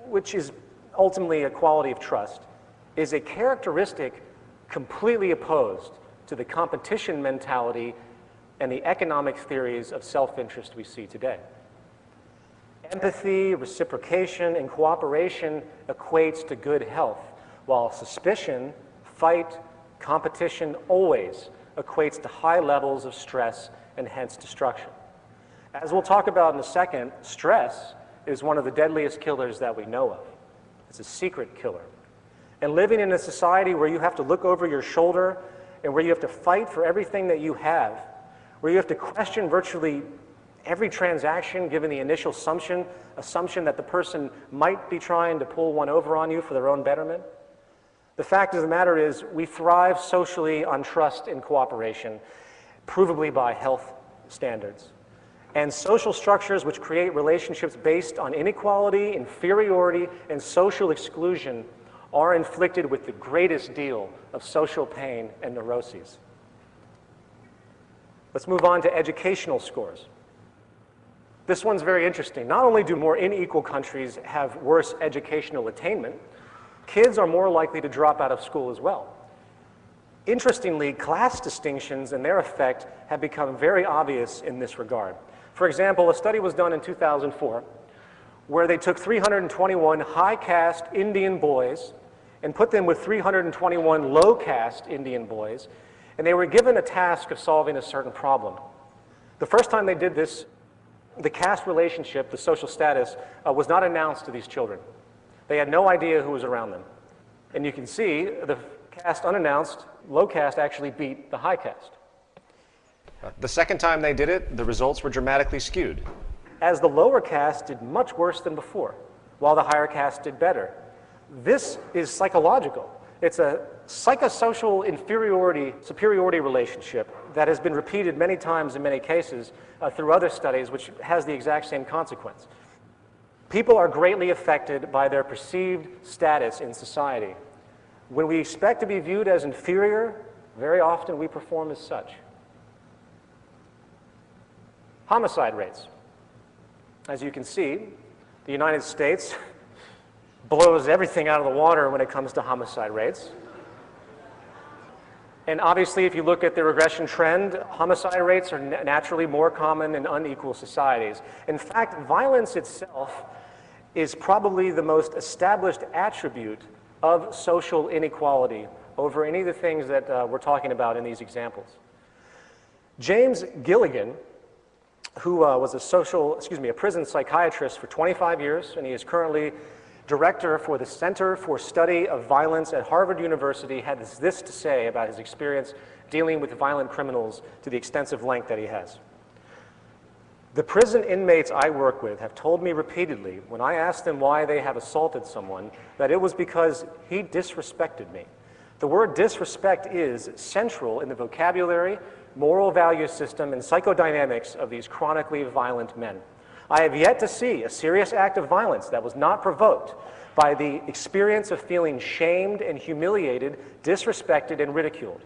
which is ultimately a quality of trust, is a characteristic completely opposed to the competition mentality and the economic theories of self-interest we see today. Empathy, reciprocation, and cooperation equates to good health, while suspicion, fight, competition always equates to high levels of stress and hence destruction. As we'll talk about in a second, stress is one of the deadliest killers that we know of. It's a secret killer. And living in a society where you have to look over your shoulder and where you have to fight for everything that you have, where you have to question virtually every transaction given the initial assumption that the person might be trying to pull one over on you for their own betterment. The fact of the matter is we thrive socially on trust and cooperation, provably by health standards. And social structures which create relationships based on inequality, inferiority, and social exclusion are inflicted with the greatest deal of social pain and neuroses. Let's move on to educational scores. This one's very interesting. Not only do more unequal countries have worse educational attainment, kids are more likely to drop out of school as well. Interestingly, class distinctions and their effect have become very obvious in this regard. For example, a study was done in 2004 where they took 321 high-caste Indian boys and put them with 321 low-caste Indian boys, and they were given a task of solving a certain problem. The first time they did this, the caste relationship, the social status, was not announced to these children. They had no idea who was around them. And you can see the caste unannounced, low caste actually beat the high caste. The second time they did it, the results were dramatically skewed. As the lower caste did much worse than before, while the higher caste did better. This is psychological. It's a psychosocial superiority relationship that has been repeated many times in many cases through other studies, which has the exact same consequence. People are greatly affected by their perceived status in society. When we expect to be viewed as inferior, very often we perform as such. Homicide rates. As you can see, the United States blows everything out of the water when it comes to homicide rates. And obviously, if you look at the regression trend, homicide rates are naturally more common in unequal societies. In fact, violence itself is probably the most established attribute of social inequality over any of the things that we're talking about in these examples. James Gilligan, who was a prison psychiatrist for 25 years, and he is currently director for the Center for Study of Violence at Harvard University, had this to say about his experience dealing with violent criminals to the extensive length that he has. The prison inmates I work with have told me repeatedly, when I asked them why they have assaulted someone, that it was because he disrespected me. The word disrespect is central in the vocabulary, moral value system, and psychodynamics of these chronically violent men. I have yet to see a serious act of violence that was not provoked by the experience of feeling shamed and humiliated, disrespected, and ridiculed,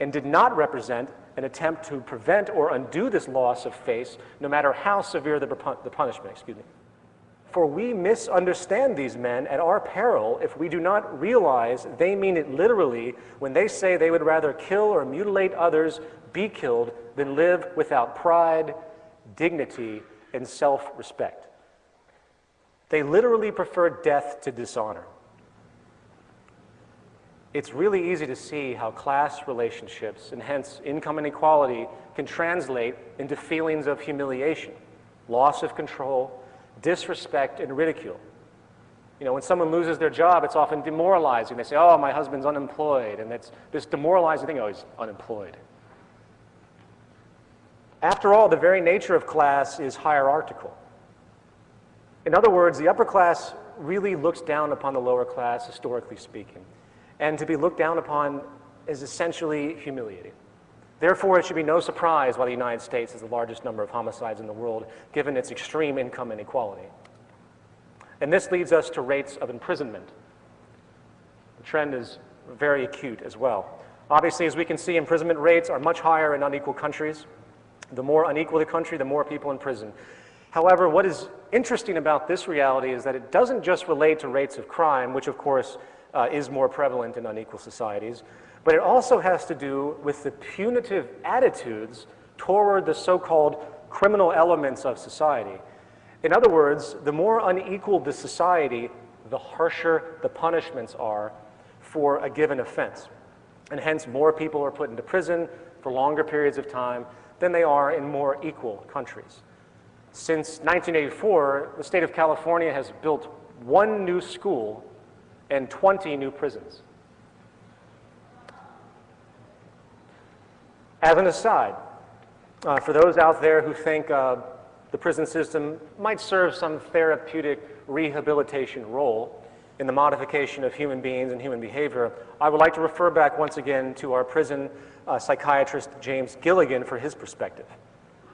and did not represent an attempt to prevent or undo this loss of face, no matter how severe the punishment. For we misunderstand these men at our peril if we do not realize they mean it literally when they say they would rather kill or mutilate others, be killed, than live without pride, dignity, and self-respect. They literally prefer death to dishonor. It's really easy to see how class relationships, and hence income inequality, can translate into feelings of humiliation, loss of control, disrespect, and ridicule. You know, when someone loses their job, it's often demoralizing. They say, oh, my husband's unemployed, and it's this demoralizing thing, oh, he's unemployed. After all, the very nature of class is hierarchical. In other words, the upper class really looks down upon the lower class, historically speaking. And to be looked down upon is essentially humiliating. Therefore, it should be no surprise why the United States has the largest number of homicides in the world, given its extreme income inequality. And this leads us to rates of imprisonment. The trend is very acute as well. Obviously, as we can see, imprisonment rates are much higher in unequal countries. The more unequal the country, the more people in prison. However, what is interesting about this reality is that it doesn't just relate to rates of crime, which of course is more prevalent in unequal societies, but it also has to do with the punitive attitudes toward the so-called criminal elements of society. In other words, the more unequal the society, the harsher the punishments are for a given offense. And hence, more people are put into prison for longer periods of time than they are in more equal countries. Since 1984, the state of California has built 1 new school and 20 new prisons. As an aside, for those out there who think the prison system might serve some therapeutic rehabilitation role in the modification of human beings and human behavior, I would like to refer back once again to our prison psychiatrist James Gilligan for his perspective.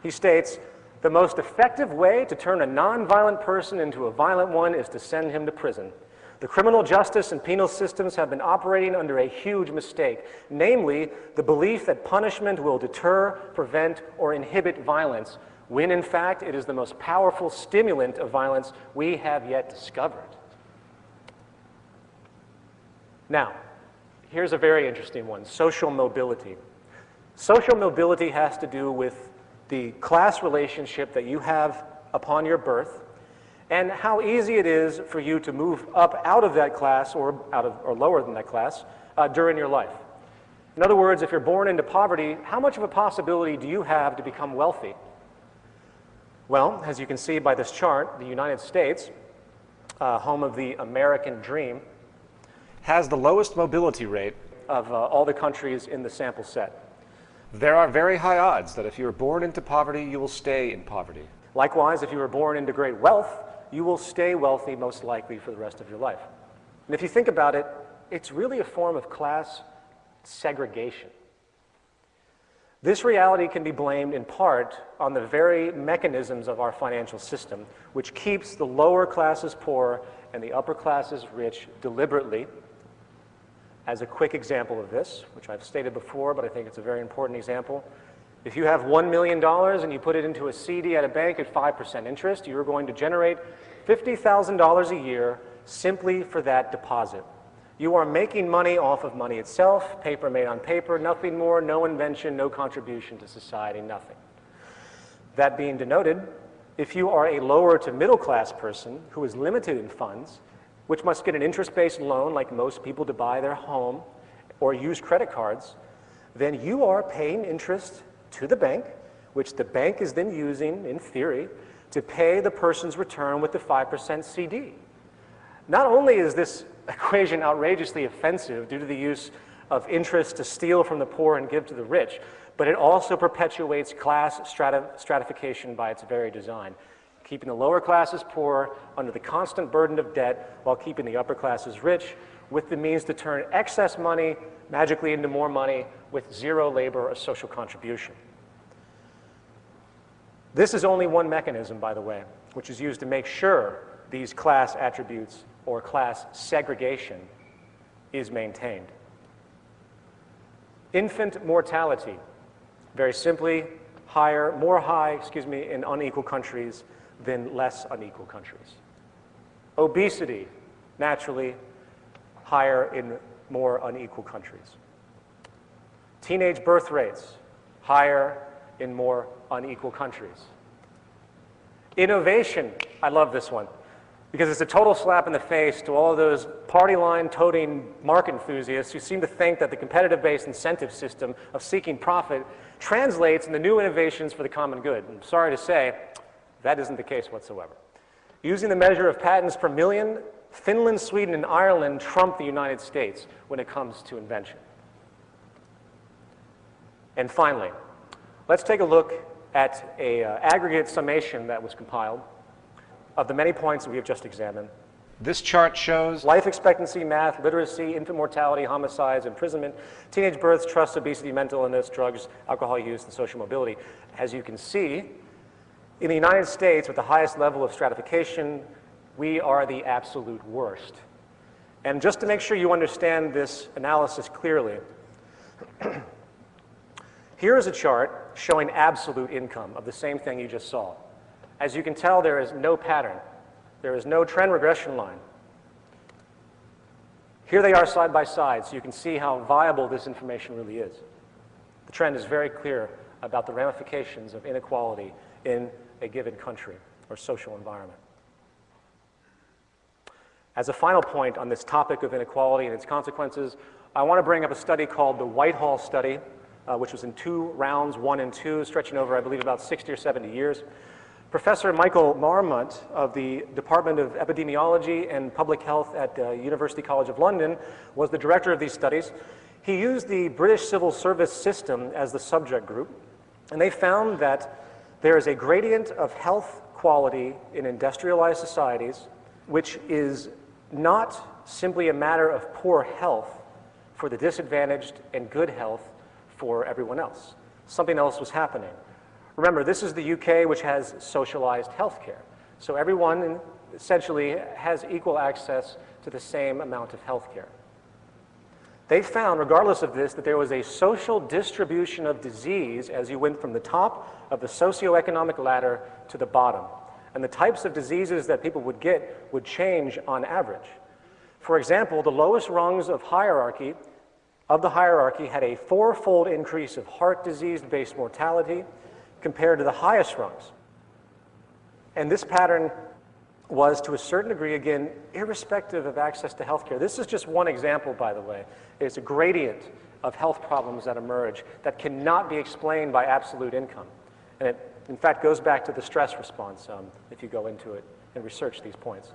He states, "The most effective way to turn a nonviolent person into a violent one is to send him to prison. The criminal justice and penal systems have been operating under a huge mistake, namely the belief that punishment will deter, prevent, or inhibit violence, when in fact it is the most powerful stimulant of violence we have yet discovered." Now, here's a very interesting one, social mobility. Social mobility has to do with the class relationship that you have upon your birth and how easy it is for you to move up out of that class or lower than that class during your life. In other words, if you're born into poverty, how much of a possibility do you have to become wealthy? Well, as you can see by this chart, the United States, home of the American dream, has the lowest mobility rate. of all the countries in the sample set. There are very high odds that if you are born into poverty, you will stay in poverty. Likewise, if you were born into great wealth, you will stay wealthy most likely for the rest of your life. And if you think about it, it's really a form of class segregation. This reality can be blamed in part on the very mechanisms of our financial system, which keeps the lower classes poor and the upper classes rich deliberately. As a quick example of this, which I've stated before, but I think it's a very important example, if you have $1 million and you put it into a CD at a bank at 5% interest, you're going to generate $50,000 a year simply for that deposit. You are making money off of money itself, paper made on paper, nothing more, no invention, no contribution to society, nothing. That being denoted, if you are a lower to middle class person who is limited in funds, which must get an interest-based loan like most people to buy their home or use credit cards, then you are paying interest to the bank, which the bank is then using, in theory, to pay the person's return with the 5% CD. Not only is this equation outrageously offensive due to the use of interest to steal from the poor and give to the rich, but it also perpetuates class stratification by its very design, keeping the lower classes poor under the constant burden of debt while keeping the upper classes rich with the means to turn excess money magically into more money with zero labor or social contribution. This is only one mechanism, by the way, which is used to make sure these class attributes or class segregation is maintained. Infant mortality, very simply, more high in unequal countries than less unequal countries. Obesity, naturally, higher in more unequal countries. Teenage birth rates, higher in more unequal countries. Innovation, I love this one, because it's a total slap in the face to all of those party line toting market enthusiasts who seem to think that the competitive-based incentive system of seeking profit translates into new innovations for the common good. I'm sorry to say, that isn't the case whatsoever. Using the measure of patents per million, Finland, Sweden, and Ireland trump the United States when it comes to invention. And finally, let's take a look at an aggregate summation that was compiled of the many points that we have just examined. This chart shows life expectancy, math, literacy, infant mortality, homicides, imprisonment, teenage births, trust, obesity, mental illness, drugs, alcohol use, and social mobility. As you can see, in the United States, with the highest level of stratification, we are the absolute worst. And just to make sure you understand this analysis clearly, here is a chart showing absolute income of the same thing you just saw. As you can tell, there is no pattern. There is no trend regression line. Here they are side by side, so you can see how viable this information really is. The trend is very clear about the ramifications of inequality in a given country or social environment. As a final point on this topic of inequality and its consequences, I want to bring up a study called the Whitehall Study, which was in 2 rounds, 1 and 2, stretching over, I believe, about 60 or 70 years. Professor Michael Marmont of the Department of Epidemiology and Public Health at University College of London was the director of these studies. He used the British civil service system as the subject group, and they found that there is a gradient of health quality in industrialized societies, which is not simply a matter of poor health for the disadvantaged and good health for everyone else. Something else was happening. Remember, this is the UK, which has socialized healthcare. So everyone essentially has equal access to the same amount of healthcare. They found, regardless of this, that there was a social distribution of disease as you went from the top of the socioeconomic ladder to the bottom. And the types of diseases that people would get would change on average. For example, the lowest rungs of the hierarchy had a 4-fold increase of heart disease-based mortality compared to the highest rungs. And this pattern was, to a certain degree, again, irrespective of access to healthcare. This is just one example, by the way. It's a gradient of health problems that emerge that cannot be explained by absolute income. And it, in fact, goes back to the stress response if you go into it and research these points.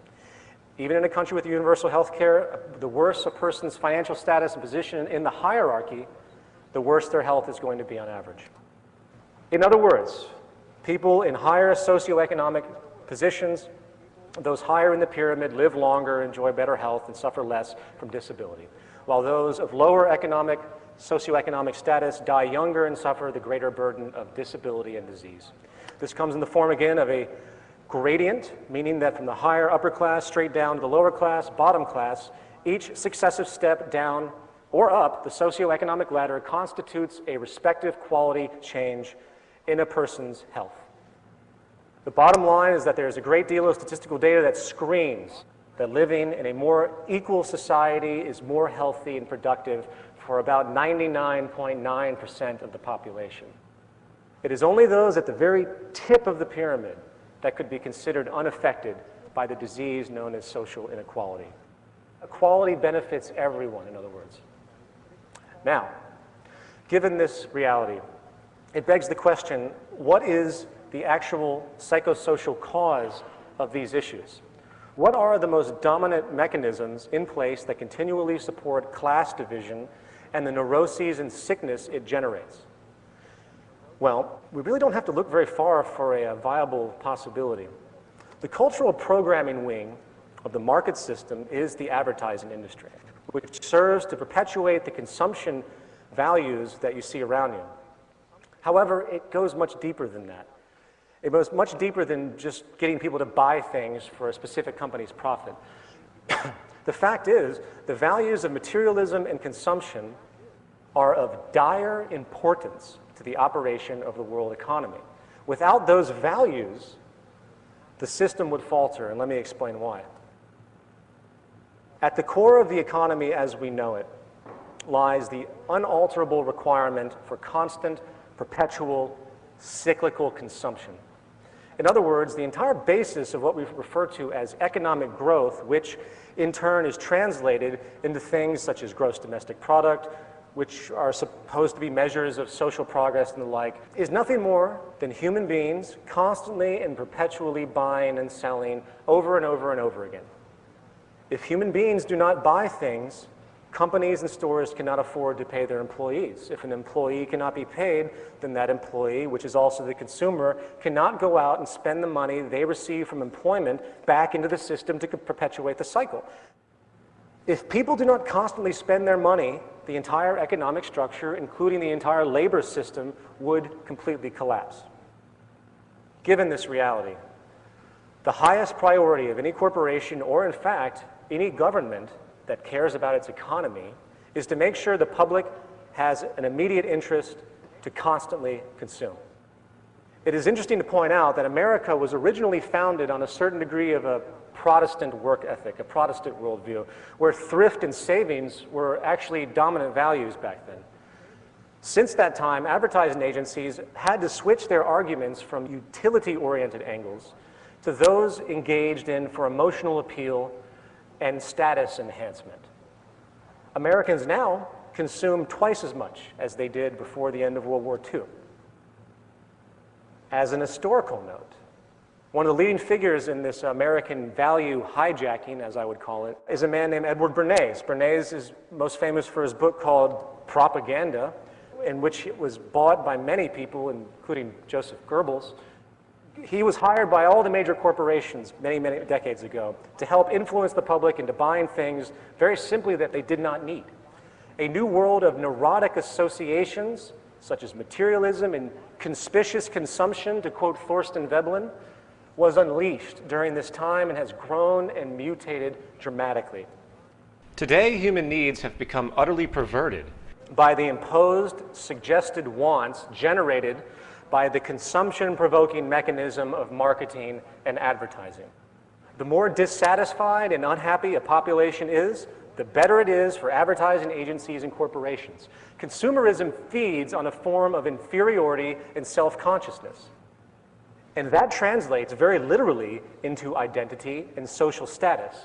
Even in a country with universal health care, the worse a person's financial status and position in the hierarchy, the worse their health is going to be on average. In other words, people in higher socioeconomic positions, those higher in the pyramid, live longer, enjoy better health, and suffer less from disability, while those of lower socioeconomic status die younger and suffer the greater burden of disability and disease. This comes in the form, again, of a gradient, meaning that from the higher upper class straight down to the lower class, bottom class, each successive step down or up the socioeconomic ladder constitutes a respective quality change in a person's health. The bottom line is that there's a great deal of statistical data that screams that living in a more equal society is more healthy and productive for about 99.9% of the population. It is only those at the very tip of the pyramid that could be considered unaffected by the disease known as social inequality. Equality benefits everyone, in other words. Now, given this reality, it begs the question, what is the actual psychosocial cause of these issues? What are the most dominant mechanisms in place that continually support class division and the neuroses and sickness it generates? Well, we really don't have to look very far for a viable possibility. The cultural programming wing of the market system is the advertising industry, which serves to perpetuate the consumption values that you see around you. However, it goes much deeper than that. It goes much deeper than just getting people to buy things for a specific company's profit. The fact is, the values of materialism and consumption are of dire importance to the operation of the world economy. Without those values, the system would falter, and let me explain why. At the core of the economy as we know it lies the unalterable requirement for constant, perpetual, cyclical consumption. In other words, the entire basis of what we refer to as economic growth, which in turn is translated into things such as gross domestic product, which are supposed to be measures of social progress and the like, is nothing more than human beings constantly and perpetually buying and selling over and over and over again. If human beings do not buy things, companies and stores cannot afford to pay their employees. If an employee cannot be paid, then that employee, which is also the consumer, cannot go out and spend the money they receive from employment back into the system to perpetuate the cycle. If people do not constantly spend their money, the entire economic structure, including the entire labor system, would completely collapse. Given this reality, the highest priority of any corporation, or in fact, any government that cares about its economy, is to make sure the public has an immediate interest to constantly consume. It is interesting to point out that America was originally founded on a certain degree of a Protestant work ethic, a Protestant worldview, where thrift and savings were actually dominant values back then. Since that time, advertising agencies had to switch their arguments from utility-oriented angles to those engaged in for emotional appeal and status enhancement. Americans now consume twice as much as they did before the end of World War II. As an historical note, one of the leading figures in this American value hijacking, as I would call it, is a man named Edward Bernays. Bernays is most famous for his book called Propaganda, in which it was bought by many people, including Joseph Goebbels. He was hired by all the major corporations many, many decades ago to help influence the public into buying things very simply that they did not need. A new world of neurotic associations, such as materialism and conspicuous consumption, to quote Thorstein Veblen, was unleashed during this time and has grown and mutated dramatically. Today, human needs have become utterly perverted by the imposed, suggested wants generated by the consumption-provoking mechanism of marketing and advertising. The more dissatisfied and unhappy a population is, the better it is for advertising agencies and corporations. Consumerism feeds on a form of inferiority and self-consciousness. And that translates very literally into identity and social status.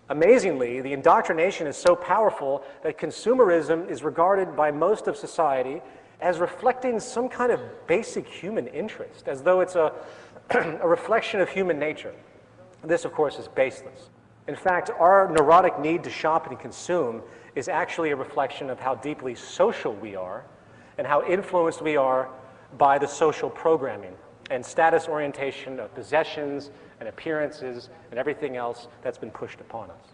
Amazingly, the indoctrination is so powerful that consumerism is regarded by most of society as reflecting some kind of basic human interest, as though it's a reflection of human nature. This, of course, is baseless. In fact, our neurotic need to shop and consume is actually a reflection of how deeply social we are and how influenced we are by the social programming and status orientation of possessions and appearances and everything else that's been pushed upon us.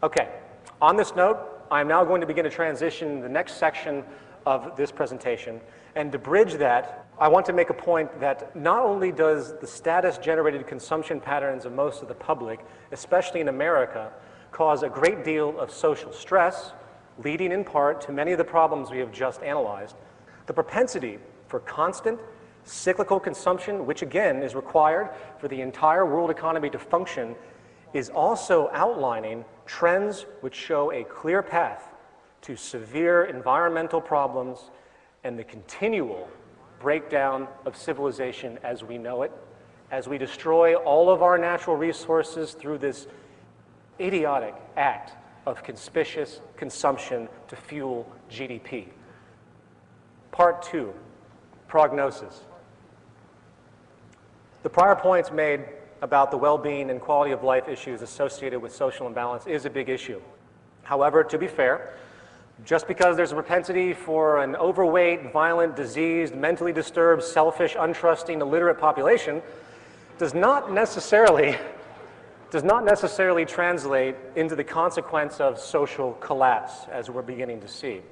Okay, on this note, I'm now going to begin to transition the next section of this presentation. And to bridge that, I want to make a point that not only does the status-generated consumption patterns of most of the public, especially in America, cause a great deal of social stress, leading in part to many of the problems we have just analyzed, the propensity for constant cyclical consumption, which again is required for the entire world economy to function, is also outlining trends which show a clear path to severe environmental problems and the continual breakdown of civilization as we know it, as we destroy all of our natural resources through this idiotic act of conspicuous consumption to fuel GDP. Part 2, prognosis. The prior points made about the well-being and quality of life issues associated with social imbalance is a big issue. However, to be fair, just because there's a propensity for an overweight, violent, diseased, mentally disturbed, selfish, untrusting, illiterate population does not necessarily translate into the consequence of social collapse, as we're beginning to see.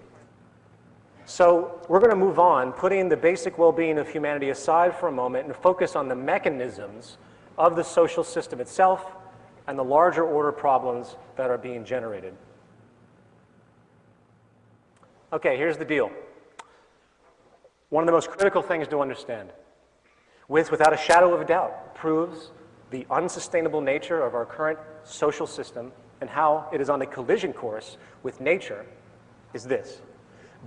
So we're going to move on, putting the basic well-being of humanity aside for a moment and focus on the mechanisms of the social system itself and the larger order problems that are being generated. Okay, here's the deal. One of the most critical things to understand, without a shadow of a doubt, proves the unsustainable nature of our current social system and how it is on a collision course with nature, is this.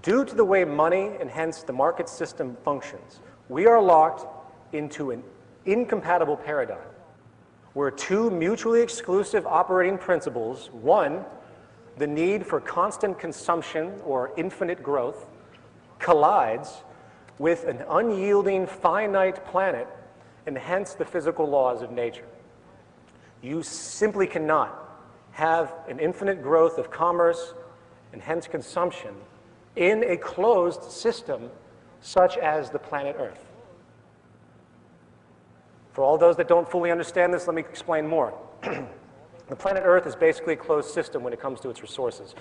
Due to the way money and hence the market system functions, we are locked into an incompatible paradigm where two mutually exclusive operating principles, one, the need for constant consumption or infinite growth, collides with an unyielding finite planet and hence the physical laws of nature. You simply cannot have an infinite growth of commerce and hence consumption in a closed system such as the planet Earth. For all those that don't fully understand this, let me explain more. The planet Earth is basically a closed system when it comes to its resources.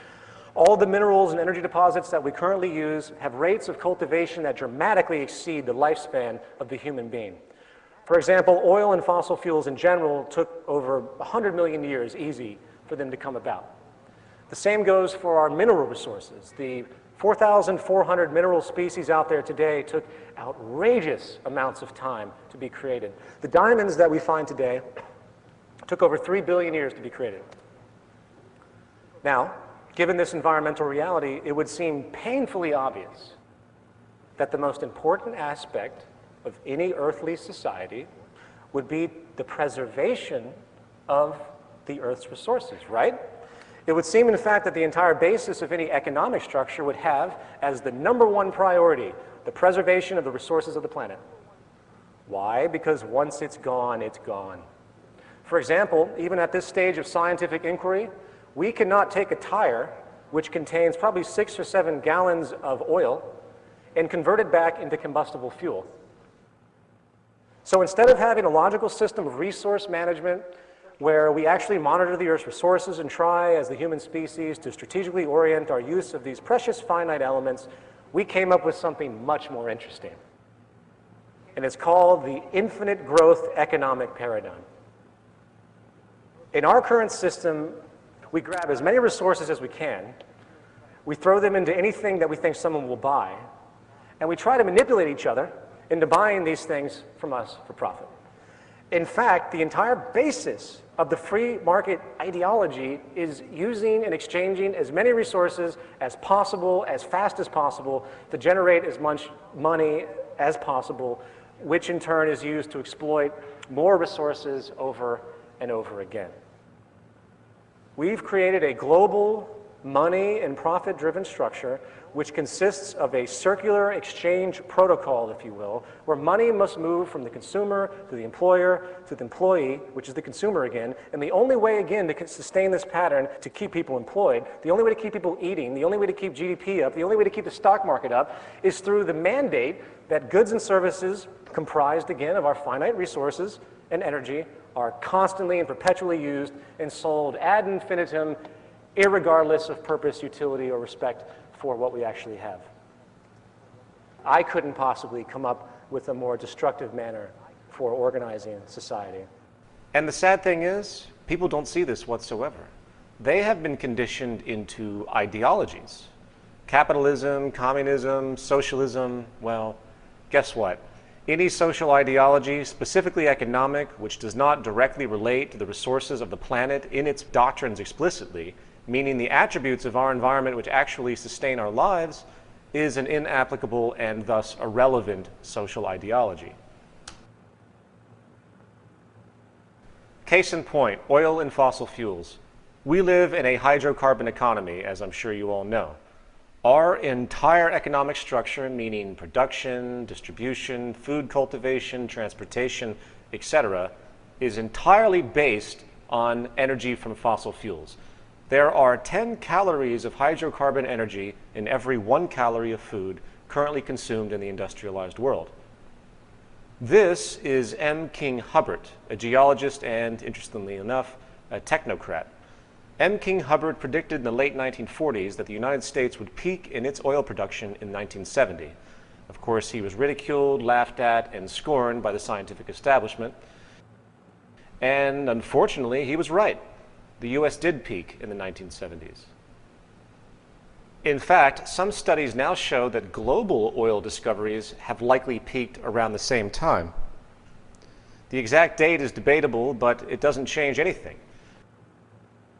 All the minerals and energy deposits that we currently use have rates of cultivation that dramatically exceed the lifespan of the human being. For example, oil and fossil fuels in general took over 100 million years easy for them to come about. The same goes for our mineral resources. The 4,400 mineral species out there today took outrageous amounts of time to be created. The diamonds that we find today took over 3 billion years to be created. Now, given this environmental reality, it would seem painfully obvious that the most important aspect of any earthly society would be the preservation of the Earth's resources, right? It would seem, in fact, that the entire basis of any economic structure would have as the #1 priority the preservation of the resources of the planet. Why? Because once it's gone, it's gone. For example, even at this stage of scientific inquiry, we cannot take a tire, which contains probably 6 or 7 gallons of oil, and convert it back into combustible fuel. So instead of having a logical system of resource management where we actually monitor the Earth's resources and try, as the human species, to strategically orient our use of these precious finite elements, we came up with something much more interesting. And it's called the infinite growth economic paradigm. In our current system, we grab as many resources as we can, we throw them into anything that we think someone will buy, and we try to manipulate each other into buying these things from us for profit. In fact, the entire basis of the free market ideology is using and exchanging as many resources as possible, as fast as possible, to generate as much money as possible, which in turn is used to exploit more resources over and over again. We've created a global money and profit-driven structure which consists of a circular exchange protocol, if you will, where money must move from the consumer to the employer to the employee, which is the consumer again, and the only way, again, to sustain this pattern to keep people employed, the only way to keep people eating, the only way to keep GDP up, the only way to keep the stock market up is through the mandate that goods and services comprised, again, of our finite resources and energy are constantly and perpetually used and sold ad infinitum, irregardless of purpose, utility, or respect for what we actually have. I couldn't possibly come up with a more destructive manner for organizing society. And the sad thing is, people don't see this whatsoever. They have been conditioned into ideologies. Capitalism, communism, socialism, well, guess what? Any social ideology, specifically economic, which does not directly relate to the resources of the planet in its doctrines explicitly, meaning the attributes of our environment which actually sustain our lives, is an inapplicable and thus irrelevant social ideology. Case in point, oil and fossil fuels. We live in a hydrocarbon economy, as I'm sure you all know. Our entire economic structure, meaning production, distribution, food cultivation, transportation, etc., is entirely based on energy from fossil fuels. There are 10 calories of hydrocarbon energy in every 1 calorie of food currently consumed in the industrialized world. This is M. King Hubbert, a geologist and, interestingly enough, a technocrat. M. King Hubbert predicted in the late 1940s that the United States would peak in its oil production in 1970. Of course, he was ridiculed, laughed at, and scorned by the scientific establishment. And unfortunately, he was right. The U.S. did peak in the 1970s. In fact, some studies now show that global oil discoveries have likely peaked around the same time. The exact date is debatable, but it doesn't change anything.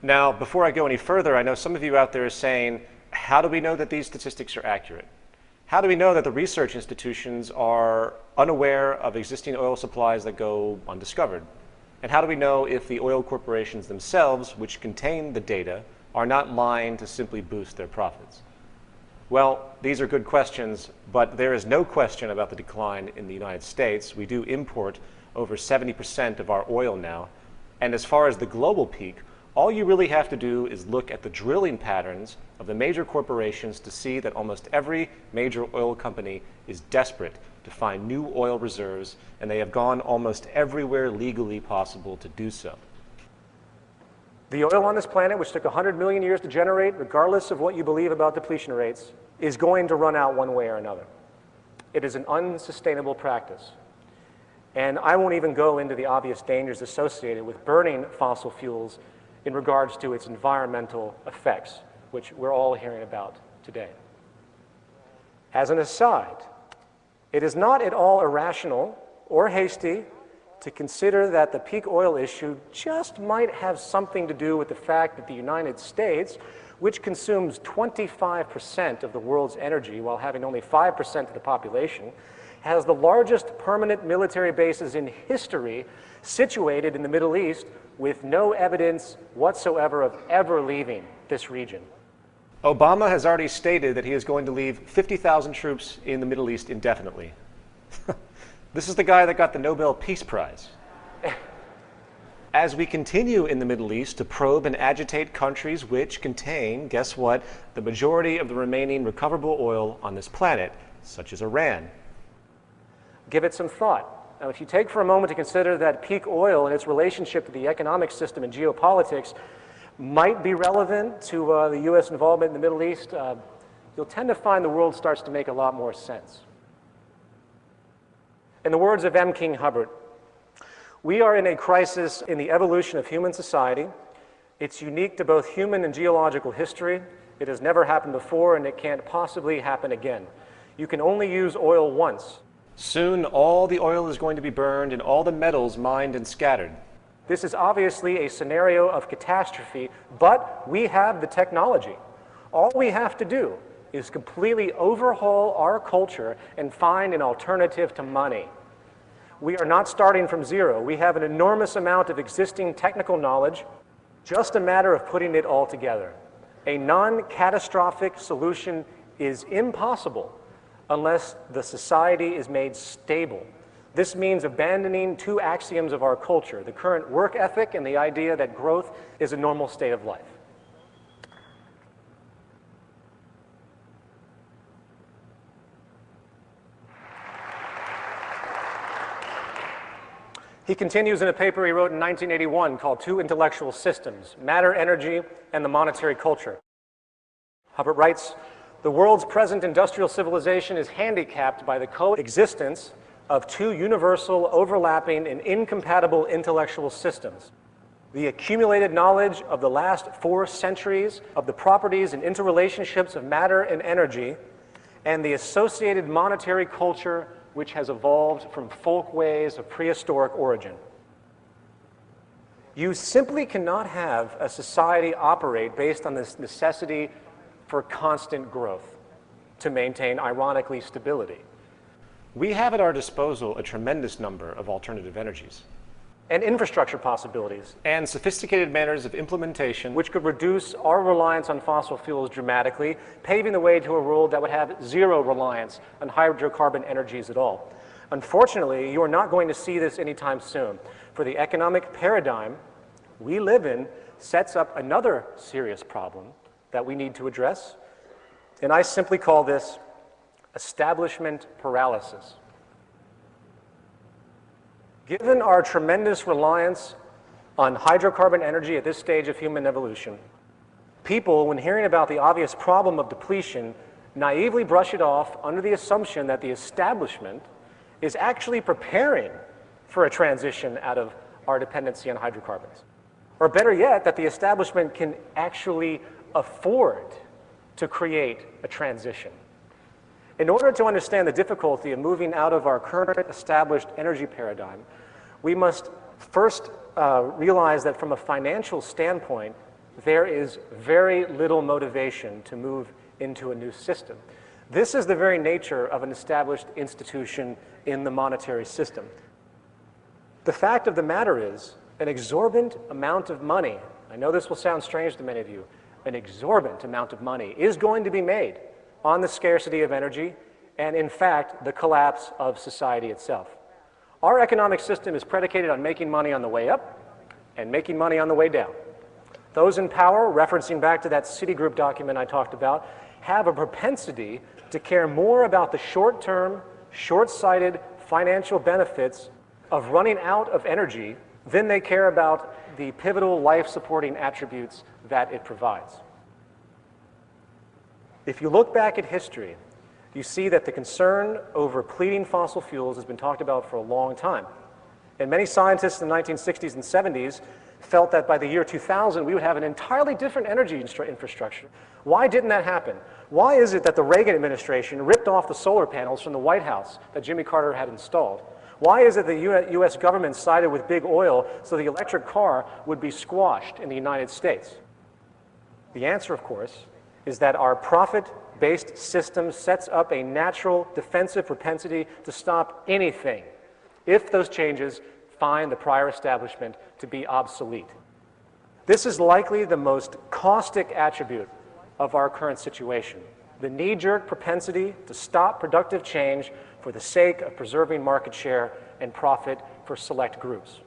Now, before I go any further, I know some of you out there are saying, how do we know that these statistics are accurate? How do we know that the research institutions are unaware of existing oil supplies that go undiscovered? And how do we know if the oil corporations themselves, which contain the data, are not lying to simply boost their profits? Well, these are good questions, but there is no question about the decline in the United States. We do import over 70% of our oil now. And as far as the global peak, all you really have to do is look at the drilling patterns of the major corporations to see that almost every major oil company is desperate to find new oil reserves, and they have gone almost everywhere legally possible to do so. The oil on this planet, which took 100 million years to generate, regardless of what you believe about depletion rates, is going to run out one way or another. It is an unsustainable practice. And I won't even go into the obvious dangers associated with burning fossil fuels in regards to its environmental effects, which we're all hearing about today. As an aside, it is not at all irrational or hasty to consider that the peak oil issue just might have something to do with the fact that the United States, which consumes 25% of the world's energy while having only 5% of the population, has the largest permanent military bases in history situated in the Middle East with no evidence whatsoever of ever leaving this region. Obama has already stated that he is going to leave 50,000 troops in the Middle East indefinitely. This is the guy that got the Nobel Peace Prize. As we continue in the Middle East to probe and agitate countries which contain, guess what, the majority of the remaining recoverable oil on this planet, such as Iran. Give it some thought. Now, if you take for a moment to consider that peak oil and its relationship to the economic system and geopolitics might be relevant to the U.S. involvement in the Middle East, you'll tend to find the world starts to make a lot more sense. In the words of M. King Hubbard, we are in a crisis in the evolution of human society. It's unique to both human and geological history. It has never happened before, and it can't possibly happen again. You can only use oil once. Soon, all the oil is going to be burned and all the metals mined and scattered. This is obviously a scenario of catastrophe, but we have the technology. All we have to do is completely overhaul our culture and find an alternative to money. We are not starting from zero. We have an enormous amount of existing technical knowledge, just a matter of putting it all together. A non-catastrophic solution is impossible unless the society is made stable. This means abandoning two axioms of our culture, the current work ethic and the idea that growth is a normal state of life. He continues in a paper he wrote in 1981 called Two Intellectual Systems, Matter, Energy, and the Monetary Culture. Hubbard writes, the world's present industrial civilization is handicapped by the coexistence of two universal, overlapping, and incompatible intellectual systems. The accumulated knowledge of the last 4 centuries of the properties and interrelationships of matter and energy, and the associated monetary culture which has evolved from folkways of prehistoric origin. You simply cannot have a society operate based on this necessity for constant growth to maintain, ironically, stability. We have at our disposal a tremendous number of alternative energies. And infrastructure possibilities. And sophisticated manners of implementation, which could reduce our reliance on fossil fuels dramatically, paving the way to a world that would have zero reliance on hydrocarbon energies at all. Unfortunately, you are not going to see this anytime soon, for the economic paradigm we live in sets up another serious problem that we need to address, and I simply call this establishment paralysis. Given our tremendous reliance on hydrocarbon energy at this stage of human evolution, people, when hearing about the obvious problem of depletion, naively brush it off under the assumption that the establishment is actually preparing for a transition out of our dependency on hydrocarbons. Or better yet, that the establishment can actually afford to create a transition. In order to understand the difficulty of moving out of our current established energy paradigm, we must first realize that from a financial standpoint, there is very little motivation to move into a new system. This is the very nature of an established institution in the monetary system. The fact of the matter is, an exorbitant amount of money, I know this will sound strange to many of you, an exorbitant amount of money is going to be made on the scarcity of energy and, in fact, the collapse of society itself. Our economic system is predicated on making money on the way up and making money on the way down. Those in power, referencing back to that Citigroup document I talked about, have a propensity to care more about the short-term, short-sighted financial benefits of running out of energy than they care about the pivotal life-supporting attributes that it provides. If you look back at history, you see that the concern over depleting fossil fuels has been talked about for a long time. And many scientists in the 1960s and 70s felt that by the year 2000, we would have an entirely different energy infrastructure. Why didn't that happen? Why is it that the Reagan administration ripped off the solar panels from the White House that Jimmy Carter had installed? Why is it the US government sided with big oil so the electric car would be squashed in the United States? The answer, of course, is that our profit based system sets up a natural defensive propensity to stop anything if those changes find the prior establishment to be obsolete. This is likely the most caustic attribute of our current situation, the knee-jerk propensity to stop productive change for the sake of preserving market share and profit for select groups.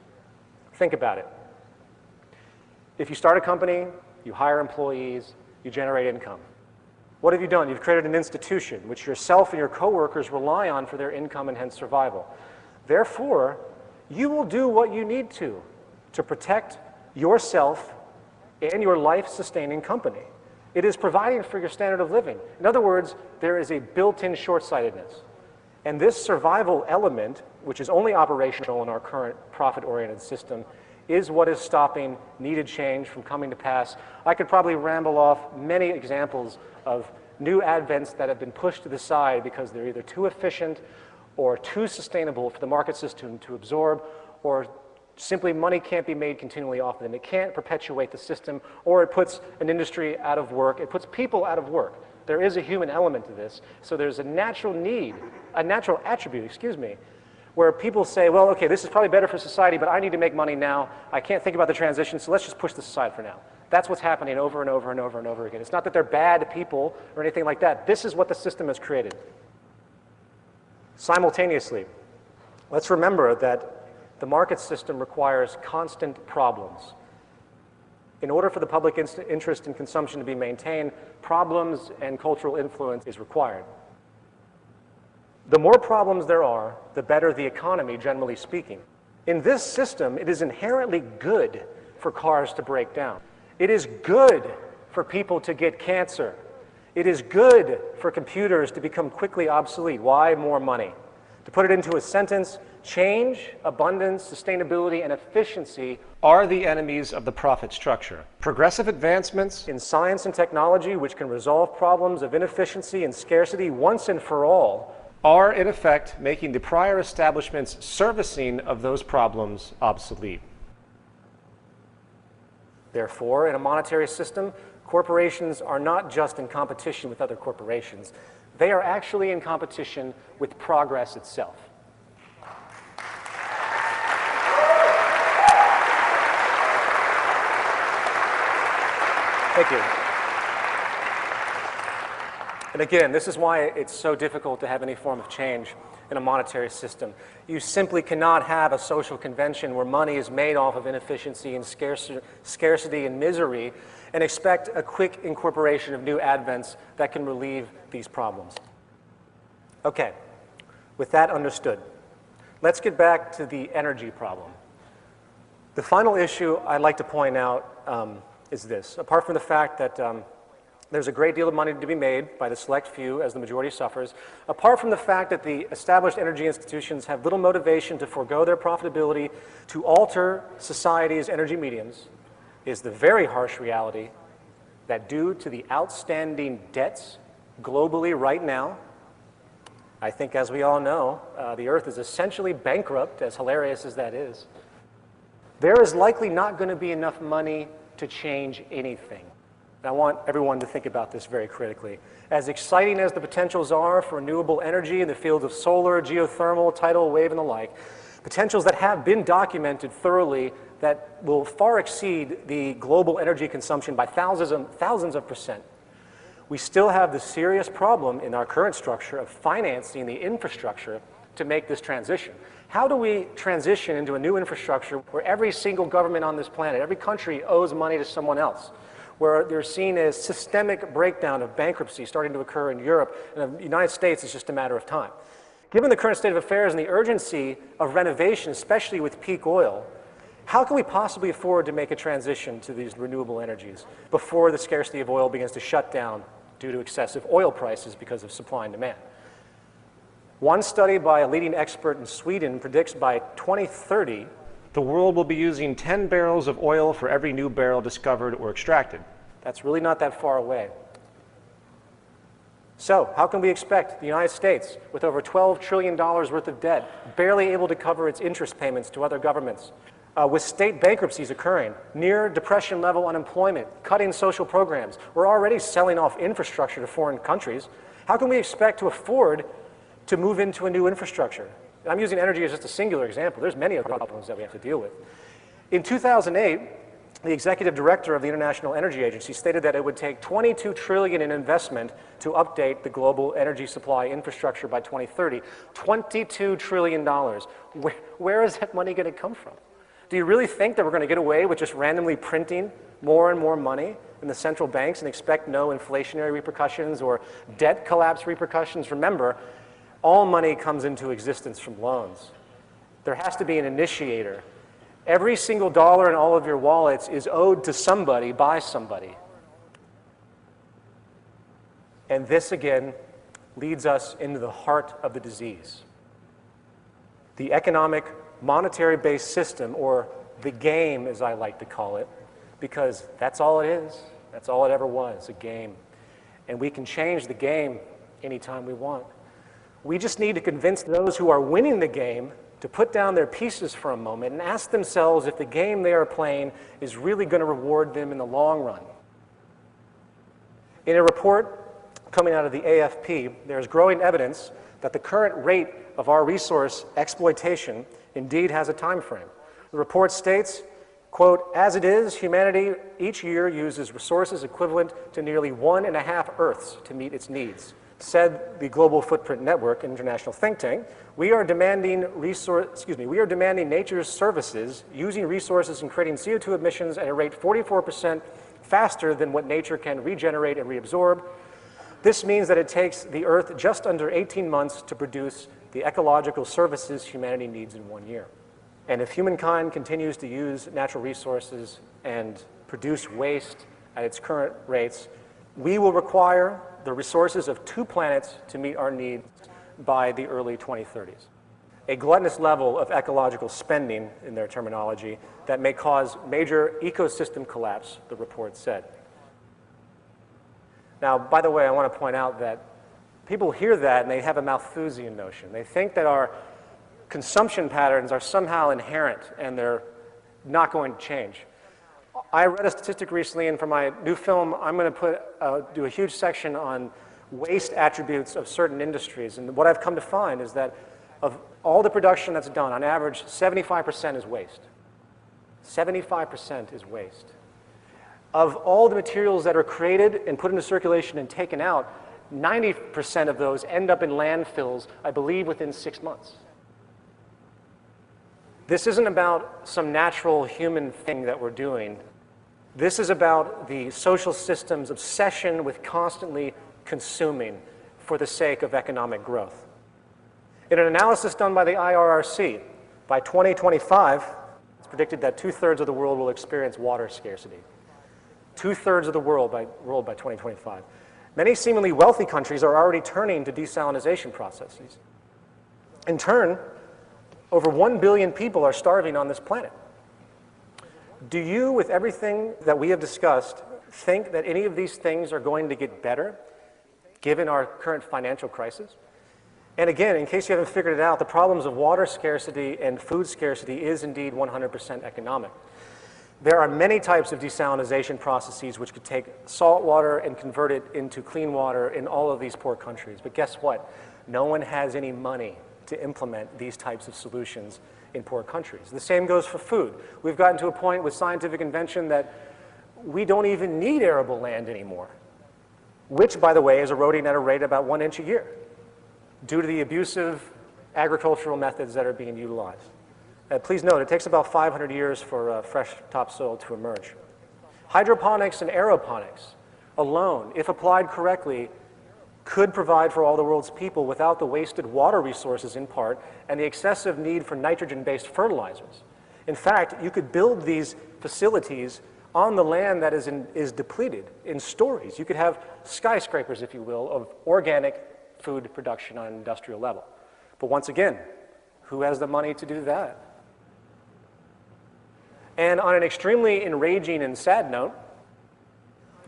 Think about it. If you start a company, you hire employees, you generate income. What have you done? You've created an institution which yourself and your coworkers rely on for their income and hence survival. Therefore, you will do what you need to protect yourself and your life-sustaining company. It is providing for your standard of living. In other words, there is a built-in short-sightedness. And this survival element, which is only operational in our current profit-oriented system, is what is stopping needed change from coming to pass. I could probably ramble off many examples of new advents that have been pushed to the side because they're either too efficient or too sustainable for the market system to absorb, or simply money can't be made continually off of them. It can't perpetuate the system, or it puts an industry out of work. It puts people out of work. There is a human element to this. So there's a natural need, a natural attribute, where people say, well, okay, this is probably better for society, but I need to make money now. I can't think about the transition, so let's just push this aside for now. That's what's happening over and over and over and over again. It's not that they're bad people or anything like that. This is what the system has created. Simultaneously, let's remember that the market system requires constant problems. In order for the public interest in consumption to be maintained, problems and cultural influence is required. The more problems there are, the better the economy, generally speaking. In this system, it is inherently good for cars to break down. It is good for people to get cancer. It is good for computers to become quickly obsolete. Why? More money. To put it into a sentence, change, abundance, sustainability, and efficiency are the enemies of the profit structure. Progressive advancements in science and technology, which can resolve problems of inefficiency and scarcity once and for all, are, in effect, making the prior establishment's servicing of those problems obsolete. Therefore, in a monetary system, corporations are not just in competition with other corporations. They are actually in competition with progress itself. Thank you. And again, this is why it's so difficult to have any form of change in a monetary system. You simply cannot have a social convention where money is made off of inefficiency and scarcity and misery and expect a quick incorporation of new advents that can relieve these problems. Okay, with that understood, let's get back to the energy problem. The final issue I'd like to point out is this. Apart from the fact that there's a great deal of money to be made by the select few as the majority suffers, apart from the fact that the established energy institutions have little motivation to forego their profitability to alter society's energy mediums, is the very harsh reality that due to the outstanding debts globally right now, I think as we all know, the Earth is essentially bankrupt, as hilarious as that is, there is likely not going to be enough money to change anything. I want everyone to think about this very critically. As exciting as the potentials are for renewable energy in the fields of solar, geothermal, tidal wave, and the like, potentials that have been documented thoroughly that will far exceed the global energy consumption by thousands of percent. We still have the serious problem in our current structure of financing the infrastructure to make this transition. How do we transition into a new infrastructure where every single government on this planet, every country owes money to someone else, where they're seen as systemic breakdown of bankruptcy starting to occur in Europe, and the United States is just a matter of time? Given the current state of affairs and the urgency of renovation, especially with peak oil, how can we possibly afford to make a transition to these renewable energies before the scarcity of oil begins to shut down due to excessive oil prices because of supply and demand? One study by a leading expert in Sweden predicts by 2030, the world will be using 10 barrels of oil for every new barrel discovered or extracted. That's really not that far away. So, how can we expect the United States, with over $12 trillion worth of debt, barely able to cover its interest payments to other governments, with state bankruptcies occurring, near depression-level unemployment, cutting social programs. We're already selling off infrastructure to foreign countries. How can we expect to afford to move into a new infrastructure? I'm using energy as just a singular example. There's many other problems that we have to deal with. In 2008, the executive director of the International Energy Agency stated that it would take $22 trillion in investment to update the global energy supply infrastructure by 2030. $22 trillion. Where is that money going to come from? Do you really think that we're going to get away with just randomly printing more and more money in the central banks and expect no inflationary repercussions or debt collapse repercussions? Remember, all money comes into existence from loans. There has to be an initiator. Every single dollar in all of your wallets is owed to somebody by somebody. And this, again, leads us into the heart of the disease. The economic, monetary-based system, or the game, as I like to call it, because that's all it is. That's all it ever was, a game. And we can change the game anytime we want. We just need to convince those who are winning the game to put down their pieces for a moment and ask themselves if the game they are playing is really going to reward them in the long run. In a report coming out of the AFP, there is growing evidence that the current rate of our resource exploitation indeed has a time frame. The report states, quote, "As it is, humanity each year uses resources equivalent to nearly 1.5 Earths to meet its needs." Said the Global Footprint Network, an international think tank, we are demanding nature's services, using resources and creating CO2 emissions at a rate 44% faster than what nature can regenerate and reabsorb. This means that it takes the Earth just under 18 months to produce the ecological services humanity needs in 1 year. And if humankind continues to use natural resources and produce waste at its current rates, we will require the resources of 2 planets to meet our needs by the early 2030s. A gluttonous level of ecological spending, in their terminology, that may cause major ecosystem collapse, the report said. Now, by the way, I want to point out that people hear that and they have a Malthusian notion. They think that our consumption patterns are somehow inherent and they're not going to change. I read a statistic recently, and for my new film, I'm going to do a huge section on waste attributes of certain industries. And what I've come to find is that of all the production that's done, on average, 75% is waste. 75% is waste. Of all the materials that are created and put into circulation and taken out, 90% of those end up in landfills, I believe, within 6 months. This isn't about some natural human thing that we're doing. This is about the social system's obsession with constantly consuming for the sake of economic growth. In an analysis done by the IRRC, by 2025, it's predicted that 2/3 of the world will experience water scarcity. 2/3 of the world by 2025. Many seemingly wealthy countries are already turning to desalination processes. In turn, over 1 billion people are starving on this planet. Do you, with everything that we have discussed, think that any of these things are going to get better, given our current financial crisis? And again, in case you haven't figured it out, the problems of water scarcity and food scarcity is indeed 100% economic. There are many types of desalination processes which could take salt water and convert it into clean water in all of these poor countries. But guess what? No one has any money to implement these types of solutions in poor countries. The same goes for food. We've gotten to a point with scientific invention that we don't even need arable land anymore, which, by the way, is eroding at a rate about 1 inch a year due to the abusive agricultural methods that are being utilized. Please note, it takes about 500 years for fresh topsoil to emerge. Hydroponics and aeroponics alone, if applied correctly, could provide for all the world's people without the wasted water resources in part and the excessive need for nitrogen-based fertilizers. In fact, you could build these facilities on the land that is depleted in stories. You could have skyscrapers, if you will, of organic food production on an industrial level. But once again, who has the money to do that? And on an extremely enraging and sad note,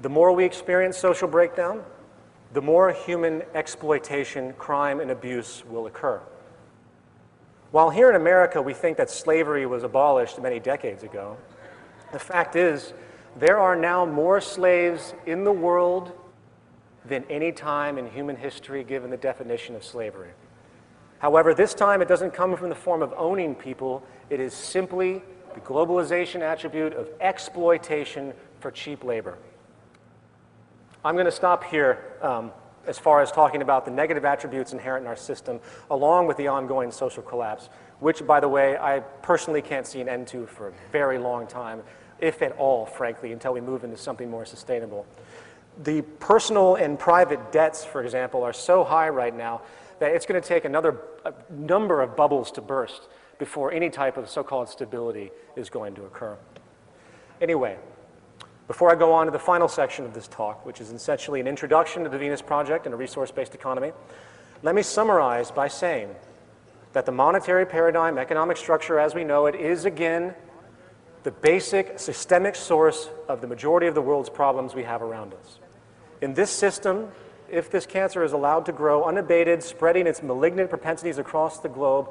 the more we experience social breakdown, the more human exploitation, crime, and abuse will occur. While here in America we think that slavery was abolished many decades ago, the fact is there are now more slaves in the world than any time in human history given the definition of slavery. However, this time it doesn't come from the form of owning people, it is simply the globalization attribute of exploitation for cheap labor. I'm going to stop here as far as talking about the negative attributes inherent in our system, along with the ongoing social collapse, which, by the way, I personally can't see an end to for a very long time, if at all, frankly, until we move into something more sustainable. The personal and private debts, for example, are so high right now that it's going to take a number of bubbles to burst before any type of so-called stability is going to occur. Anyway, before I go on to the final section of this talk, which is essentially an introduction to the Venus Project and a resource-based economy, let me summarize by saying that the monetary paradigm, economic structure as we know it, is again the basic systemic source of the majority of the world's problems we have around us. In this system, if this cancer is allowed to grow unabated, spreading its malignant propensities across the globe,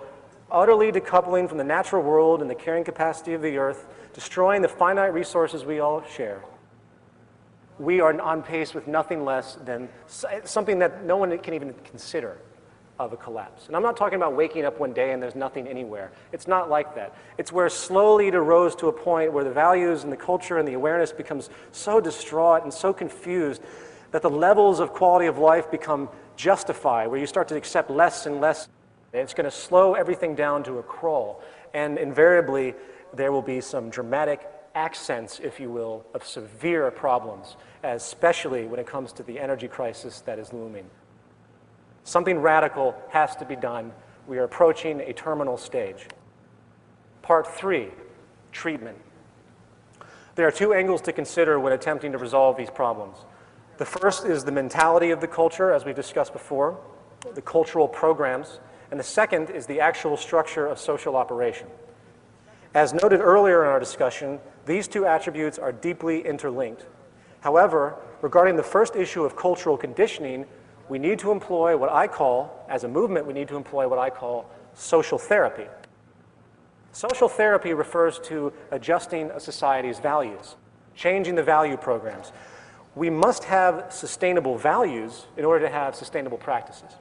utterly decoupling from the natural world and the carrying capacity of the earth, destroying the finite resources we all share, we are on pace with nothing less than something that no one can even consider of a collapse. And I'm not talking about waking up one day and there's nothing anywhere. It's not like that. It's where slowly it arose to a point where the values and the culture and the awareness becomes so distraught and so confused that the levels of quality of life become justified, where you start to accept less and less. It's going to slow everything down to a crawl. And invariably, there will be some dramatic accents, if you will, of severe problems, especially when it comes to the energy crisis that is looming. Something radical has to be done. We are approaching a terminal stage. Part 3, treatment. There are two angles to consider when attempting to resolve these problems. The first is the mentality of the culture, as we've discussed before, the cultural programs, and the second is the actual structure of social operation. As noted earlier in our discussion, these two attributes are deeply interlinked. However, regarding the first issue of cultural conditioning, we need to employ what I call, as a movement, we need to employ what I call social therapy. Social therapy refers to adjusting a society's values, changing the value programs. We must have sustainable values in order to have sustainable practices.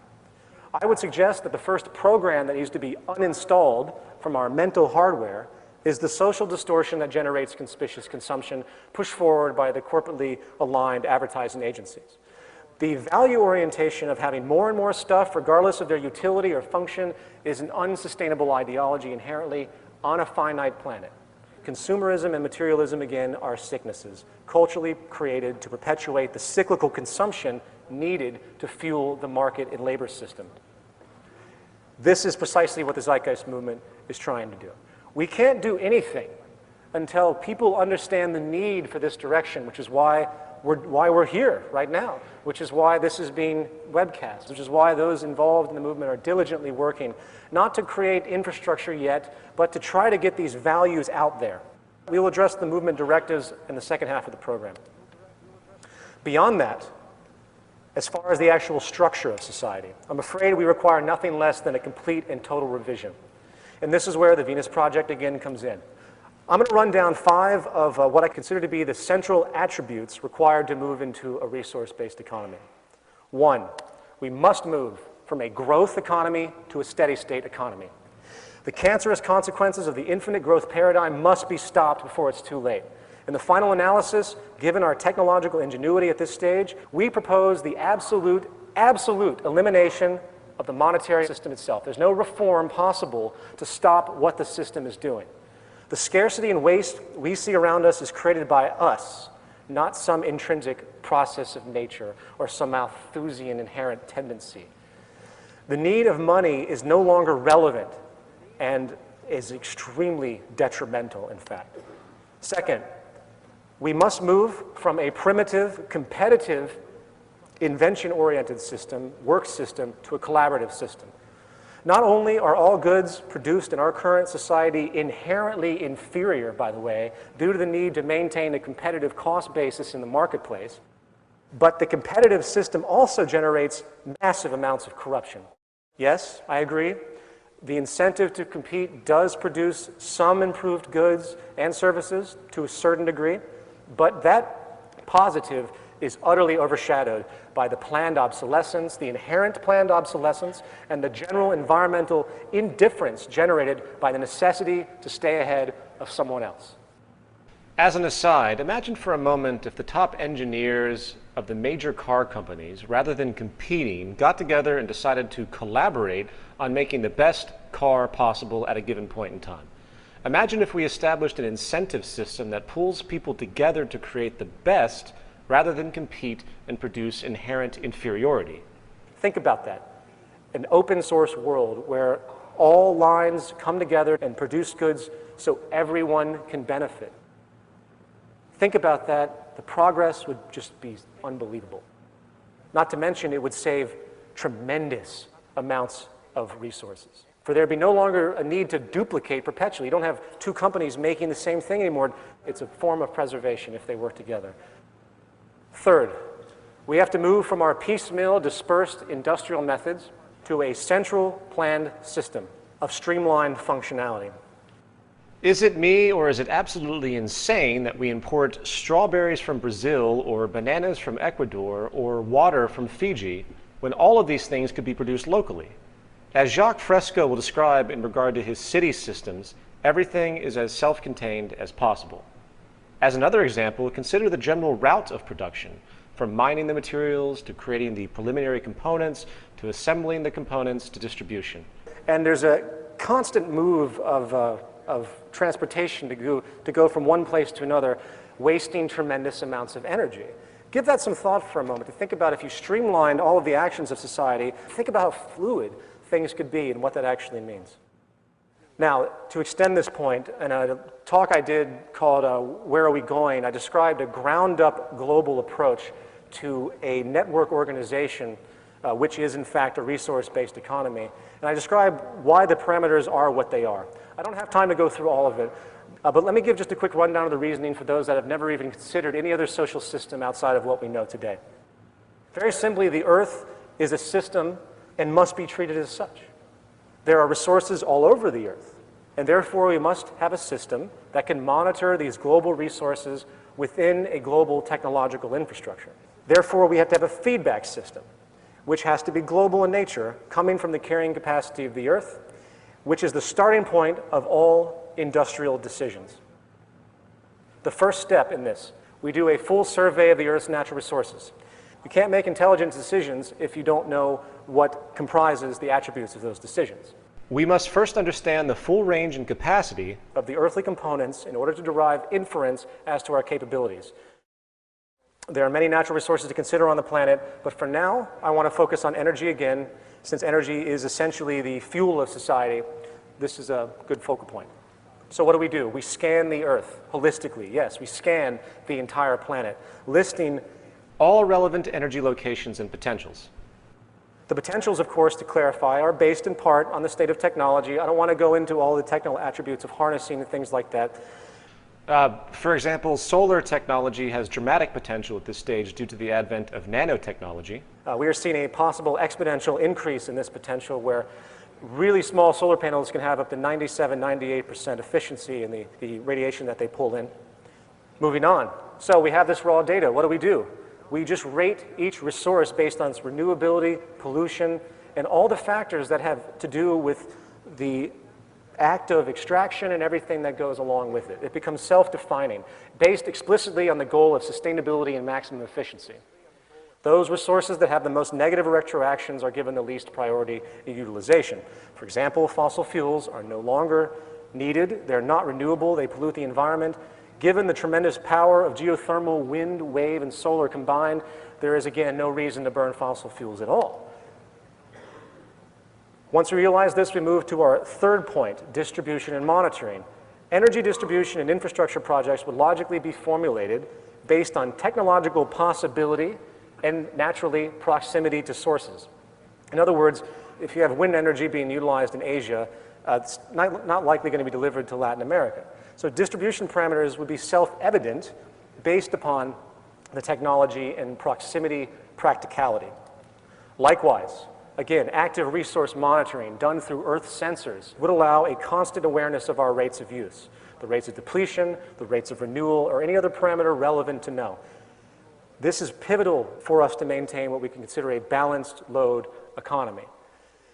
I would suggest that the first program that needs to be uninstalled from our mental hardware is the social distortion that generates conspicuous consumption pushed forward by the corporately aligned advertising agencies. The value orientation of having more and more stuff, regardless of their utility or function, is an unsustainable ideology inherently on a finite planet. Consumerism and materialism, again, are sicknesses, culturally created to perpetuate the cyclical consumption needed to fuel the market and labor system. This is precisely what the Zeitgeist Movement is trying to do. We can't do anything until people understand the need for this direction, which is why we're here right now, which is why this is being webcast, which is why those involved in the movement are diligently working, not to create infrastructure yet, but to try to get these values out there. We will address the movement directives in the second half of the program. Beyond that, as far as the actual structure of society, I'm afraid we require nothing less than a complete and total revision. And this is where the Venus Project again comes in. I'm going to run down 5 of what I consider to be the central attributes required to move into a resource-based economy. 1, we must move from a growth economy to a steady state economy. The cancerous consequences of the infinite growth paradigm must be stopped before it's too late. In the final analysis, given our technological ingenuity at this stage, we propose the absolute elimination of the monetary system itself. There's no reform possible to stop what the system is doing. The scarcity and waste we see around us is created by us, not some intrinsic process of nature or some Malthusian inherent tendency. The need of money is no longer relevant and is extremely detrimental, in fact. Second, we must move from a primitive, competitive, invention-oriented system, work system, to a collaborative system. Not only are all goods produced in our current society inherently inferior, by the way, due to the need to maintain a competitive cost basis in the marketplace, but the competitive system also generates massive amounts of corruption. Yes, I agree. The incentive to compete does produce some improved goods and services to a certain degree, but that positive is utterly overshadowed by the planned obsolescence, the inherent planned obsolescence, and the general environmental indifference generated by the necessity to stay ahead of someone else. As an aside, imagine for a moment if the top engineers of the major car companies, rather than competing, got together and decided to collaborate on making the best car possible at a given point in time. Imagine if we established an incentive system that pulls people together to create the best rather than compete and produce inherent inferiority. Think about that. An open source world where all lines come together and produce goods so everyone can benefit. Think about that. The progress would just be unbelievable. Not to mention, it would save tremendous amounts of resources. For there'd be no longer a need to duplicate perpetually. You don't have two companies making the same thing anymore. It's a form of preservation if they work together. Third, we have to move from our piecemeal, dispersed industrial methods to a central planned system of streamlined functionality. Is it me, or is it absolutely insane that we import strawberries from Brazil or bananas from Ecuador or water from Fiji when all of these things could be produced locally? As Jacques Fresco will describe in regard to his city systems, everything is as self-contained as possible. As another example, consider the general route of production, from mining the materials to creating the preliminary components to assembling the components to distribution. And there's a constant move of transportation to go from one place to another, wasting tremendous amounts of energy. Give that some thought for a moment to think about if you streamlined all of the actions of society, think about how fluid things could be and what that actually means. Now, to extend this point, in a talk I did called Where Are We Going?, I described a ground-up global approach to a network organization which is in fact a resource-based economy. And I described why the parameters are what they are. I don't have time to go through all of it, but let me give just a quick rundown of the reasoning for those that have never even considered any other social system outside of what we know today. Very simply, the Earth is a system and must be treated as such. There are resources all over the Earth, and therefore we must have a system that can monitor these global resources within a global technological infrastructure. Therefore, we have to have a feedback system, which has to be global in nature, coming from the carrying capacity of the Earth, which is the starting point of all industrial decisions. The first step in this, we do a full survey of the Earth's natural resources. You can't make intelligent decisions if you don't know what comprises the attributes of those decisions. We must first understand the full range and capacity of the earthly components in order to derive inference as to our capabilities. There are many natural resources to consider on the planet, but for now, I want to focus on energy again. Since energy is essentially the fuel of society, this is a good focal point. So what do? We scan the Earth holistically. Yes, we scan the entire planet, listing all relevant energy locations and potentials. The potentials, of course, to clarify, are based in part on the state of technology. I don't want to go into all the technical attributes of harnessing and things like that. For example, solar technology has dramatic potential at this stage due to the advent of nanotechnology. We are seeing a possible exponential increase in this potential where really small solar panels can have up to 97, 98% efficiency in the radiation that they pull in. Moving on. So we have this raw data. What do? We just rate each resource based on its renewability, pollution, and all the factors that have to do with the act of extraction and everything that goes along with it. It becomes self-defining, based explicitly on the goal of sustainability and maximum efficiency. Those resources that have the most negative retroactions are given the least priority in utilization. For example, fossil fuels are no longer needed. They're not renewable. They pollute the environment. Given the tremendous power of geothermal, wind, wave, and solar combined, there is, again, no reason to burn fossil fuels at all. Once we realize this, we move to our third point, distribution and monitoring. Energy distribution and infrastructure projects would logically be formulated based on technological possibility and, naturally, proximity to sources. In other words, if you have wind energy being utilized in Asia, it's not likely going to be delivered to Latin America. So distribution parameters would be self-evident based upon the technology and proximity practicality. Likewise, Again, active resource monitoring done through Earth sensors would allow a constant awareness of our rates of use, the rates of depletion, the rates of renewal, or any other parameter relevant to know. This is pivotal for us to maintain what we can consider a balanced load economy.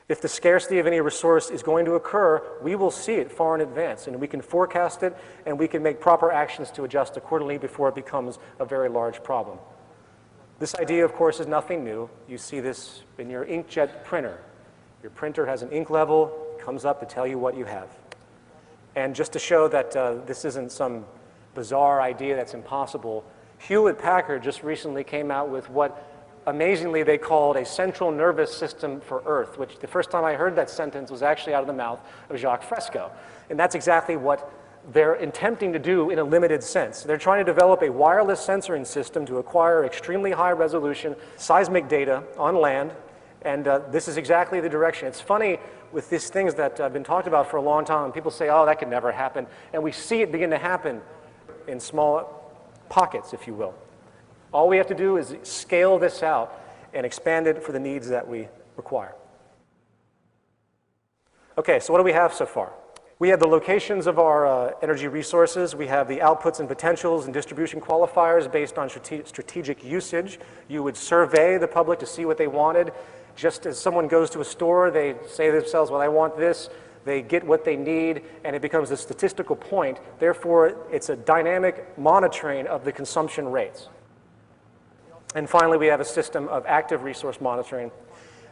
If the scarcity of any resource is going to occur, we will see it far in advance, and we can forecast it, and we can make proper actions to adjust accordingly before it becomes a very large problem. This idea, of course, is nothing new. You see this in your inkjet printer. Your printer has an ink level, comes up to tell you what you have. And just to show that this isn't some bizarre idea that's impossible, Hewlett-Packard just recently came out with what amazingly they called a central nervous system for Earth, which the first time I heard that sentence was actually out of the mouth of Jacques Fresco. And that's exactly what they're attempting to do in a limited sense. They're trying to develop a wireless sensoring system to acquire extremely high resolution seismic data on land, and this is exactly the direction. It's funny with these things that have been talked about for a long time, and people say, oh, that could never happen, and we see it begin to happen in small pockets, if you will. All we have to do is scale this out and expand it for the needs that we require. Okay, so what do we have so far? We have the locations of our energy resources. We have the outputs and potentials and distribution qualifiers based on strategic usage. You would survey the public to see what they wanted. Just as someone goes to a store, they say to themselves, well, I want this. They get what they need, and it becomes a statistical point. Therefore, it's a dynamic monitoring of the consumption rates. And finally, we have a system of active resource monitoring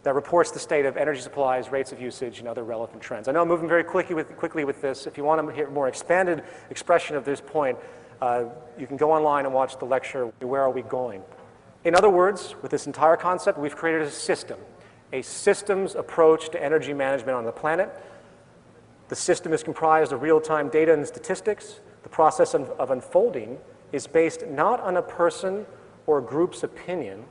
that reports the state of energy supplies, rates of usage, and other relevant trends. I know I'm moving very quickly with this. If you want to hear a more expanded expression of this point, you can go online and watch the lecture, Where Are We Going? In other words, with this entire concept, we've created a systems approach to energy management on the planet. The system is comprised of real-time data and statistics. The process of unfolding is based not on a person or group's opinion,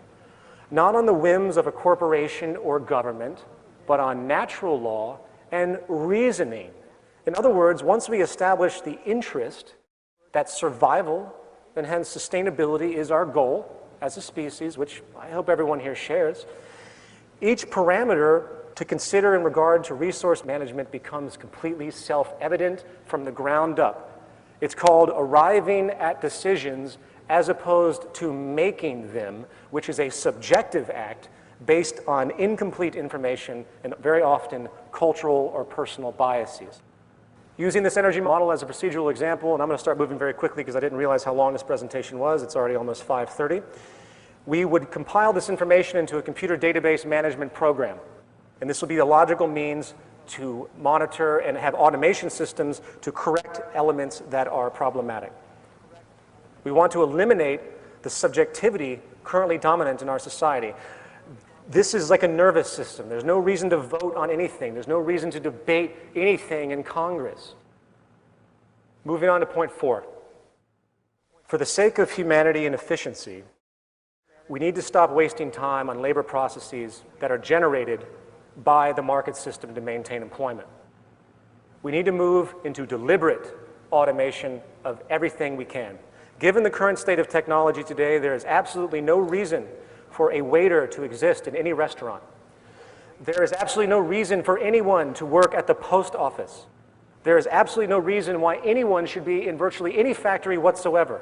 not on the whims of a corporation or government, but on natural law and reasoning. In other words, once we establish the interest that survival and hence sustainability is our goal as a species, which I hope everyone here shares, each parameter to consider in regard to resource management becomes completely self-evident from the ground up. It's called arriving at decisions as opposed to making them, which is a subjective act based on incomplete information and very often cultural or personal biases. Using this energy model as a procedural example, and I'm going to start moving very quickly because I didn't realize how long this presentation was. It's already almost 5:30. We would compile this information into a computer database management program. And this will be the logical means to monitor and have automation systems to correct elements that are problematic. We want to eliminate the subjectivity currently dominant in our society. This is like a nervous system. There's no reason to vote on anything. There's no reason to debate anything in Congress. Moving on to point 4. For the sake of humanity and efficiency, we need to stop wasting time on labor processes that are generated by the market system to maintain employment. We need to move into deliberate automation of everything we can. Given the current state of technology today, there is absolutely no reason for a waiter to exist in any restaurant. There is absolutely no reason for anyone to work at the post office. There is absolutely no reason why anyone should be in virtually any factory whatsoever.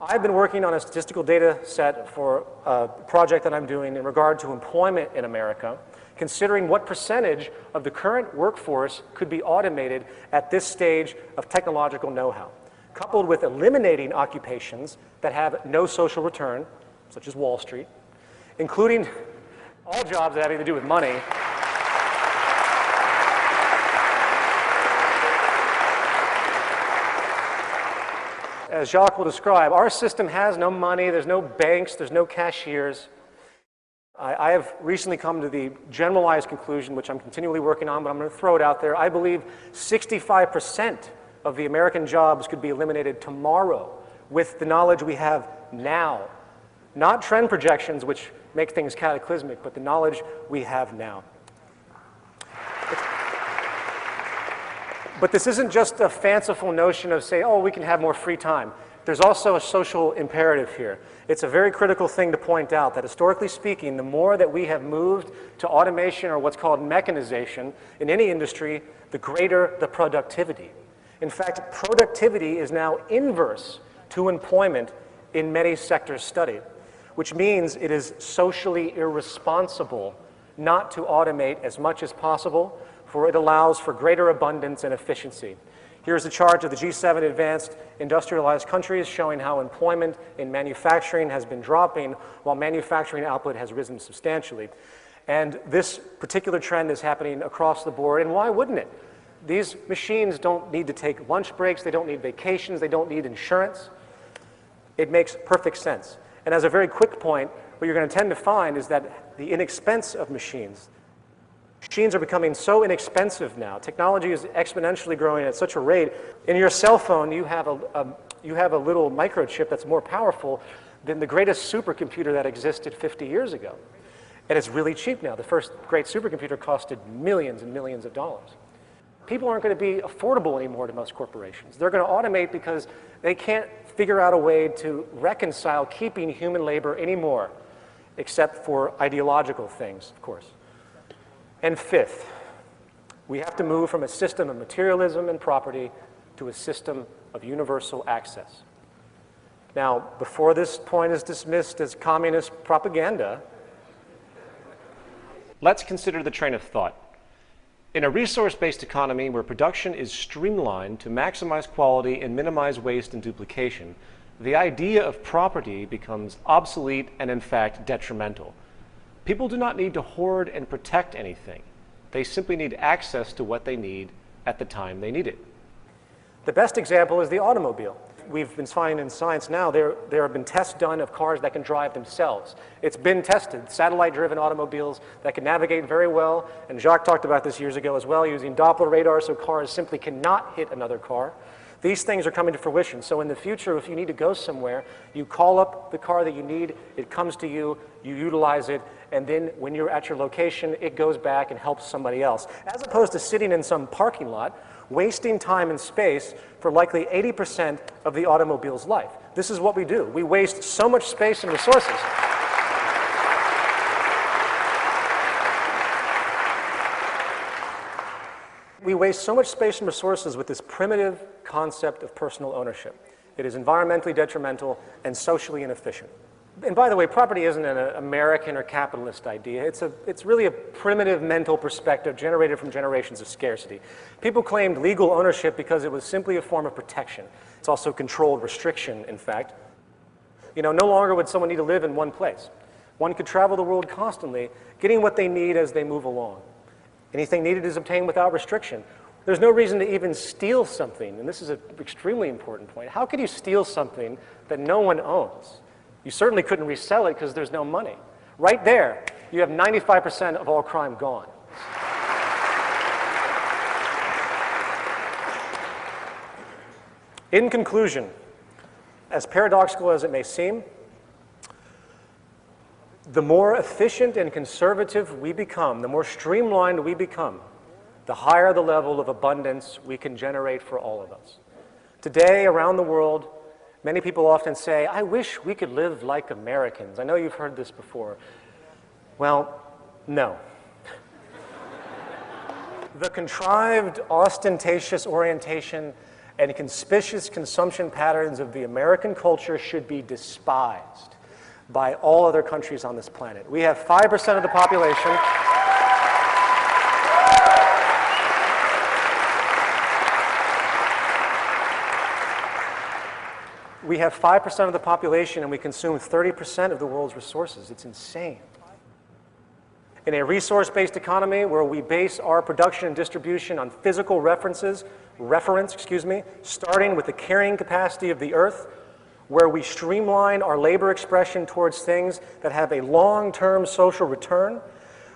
I've been working on a statistical data set for a project that I'm doing in regard to employment in America, considering what percentage of the current workforce could be automated at this stage of technological know-how, coupled with eliminating occupations that have no social return, such as Wall Street, including all jobs that have anything to do with money. As Jacques will describe, our system has no money, there's no banks, there's no cashiers. I have recently come to the generalized conclusion, which I'm continually working on, but I'm going to throw it out there. I believe 65% of the American jobs could be eliminated tomorrow with the knowledge we have now. Not trend projections, which make things cataclysmic, but the knowledge we have now. But this isn't just a fanciful notion of say, oh, we can have more free time. There's also a social imperative here. It's a very critical thing to point out that historically speaking, the more that we have moved to automation or what's called mechanization in any industry, the greater the productivity. In fact, productivity is now inverse to employment in many sectors studied, which means it is socially irresponsible not to automate as much as possible, for it allows for greater abundance and efficiency. Here's a chart of the G7 advanced industrialized countries showing how employment in manufacturing has been dropping while manufacturing output has risen substantially. And this particular trend is happening across the board, and why wouldn't it? These machines don't need to take lunch breaks, they don't need vacations, they don't need insurance. It makes perfect sense. And as a very quick point, what you're going to tend to find is that the inexpense of machines are becoming so inexpensive now. Technology is exponentially growing at such a rate. In your cell phone, you have a little microchip that's more powerful than the greatest supercomputer that existed 50 years ago. And it's really cheap now. The first great supercomputer costed millions and millions of dollars. People aren't going to be affordable anymore to most corporations. They're going to automate because they can't figure out a way to reconcile keeping human labor anymore, except for ideological things, of course. And fifth, we have to move from a system of materialism and property to a system of universal access. Now, before this point is dismissed as communist propaganda, let's consider the train of thought. In a resource-based economy where production is streamlined to maximize quality and minimize waste and duplication, the idea of property becomes obsolete and, in fact, detrimental. People do not need to hoard and protect anything. They simply need access to what they need at the time they need it. The best example is the automobile. We've been finding in science now, there have been tests done of cars that can drive themselves. It's been tested, satellite-driven automobiles that can navigate very well, and Jacques talked about this years ago as well, using Doppler radar so cars simply cannot hit another car. These things are coming to fruition. So in the future, if you need to go somewhere, you call up the car that you need, it comes to you, you utilize it, and then when you're at your location, it goes back and helps somebody else. As opposed to sitting in some parking lot, wasting time and space for likely 80% of the automobile's life. This is what we do. We waste so much space and resources. We waste so much space and resources with this primitive concept of personal ownership. It is environmentally detrimental and socially inefficient. And by the way, property isn't an American or capitalist idea. It's really a primitive mental perspective generated from generations of scarcity. People claimed legal ownership because it was simply a form of protection. It's also controlled restriction, in fact. You know, no longer would someone need to live in one place. One could travel the world constantly, getting what they need as they move along. Anything needed is obtained without restriction. There's no reason to even steal something, and this is an extremely important point. How could you steal something that no one owns? You certainly couldn't resell it because there's no money. Right there, you have 95% of all crime gone. In conclusion, as paradoxical as it may seem, the more efficient and conservative we become, the more streamlined we become, the higher the level of abundance we can generate for all of us. Today, around the world, many people often say, I wish we could live like Americans. I know you've heard this before. Well, no. The contrived, ostentatious orientation and conspicuous consumption patterns of the American culture should be despised by all other countries on this planet. We have 5% of the population. We have 5% of the population and we consume 30% of the world's resources. It's insane. In a resource-based economy where we base our production and distribution on physical reference, starting with the carrying capacity of the earth, where we streamline our labor expression towards things that have a long-term social return,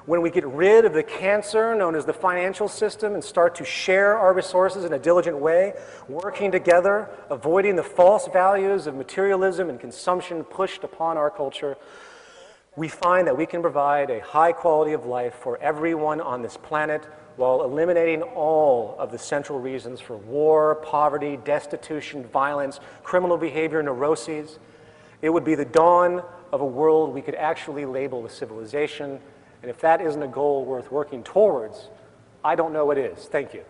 when we get rid of the cancer known as the financial system and start to share our resources in a diligent way, working together, avoiding the false values of materialism and consumption pushed upon our culture, we find that we can provide a high quality of life for everyone on this planet while eliminating all of the central reasons for war, poverty, destitution, violence, criminal behavior, neuroses, it would be the dawn of a world we could actually label a civilization. And if that isn't a goal worth working towards, I don't know what is. Thank you.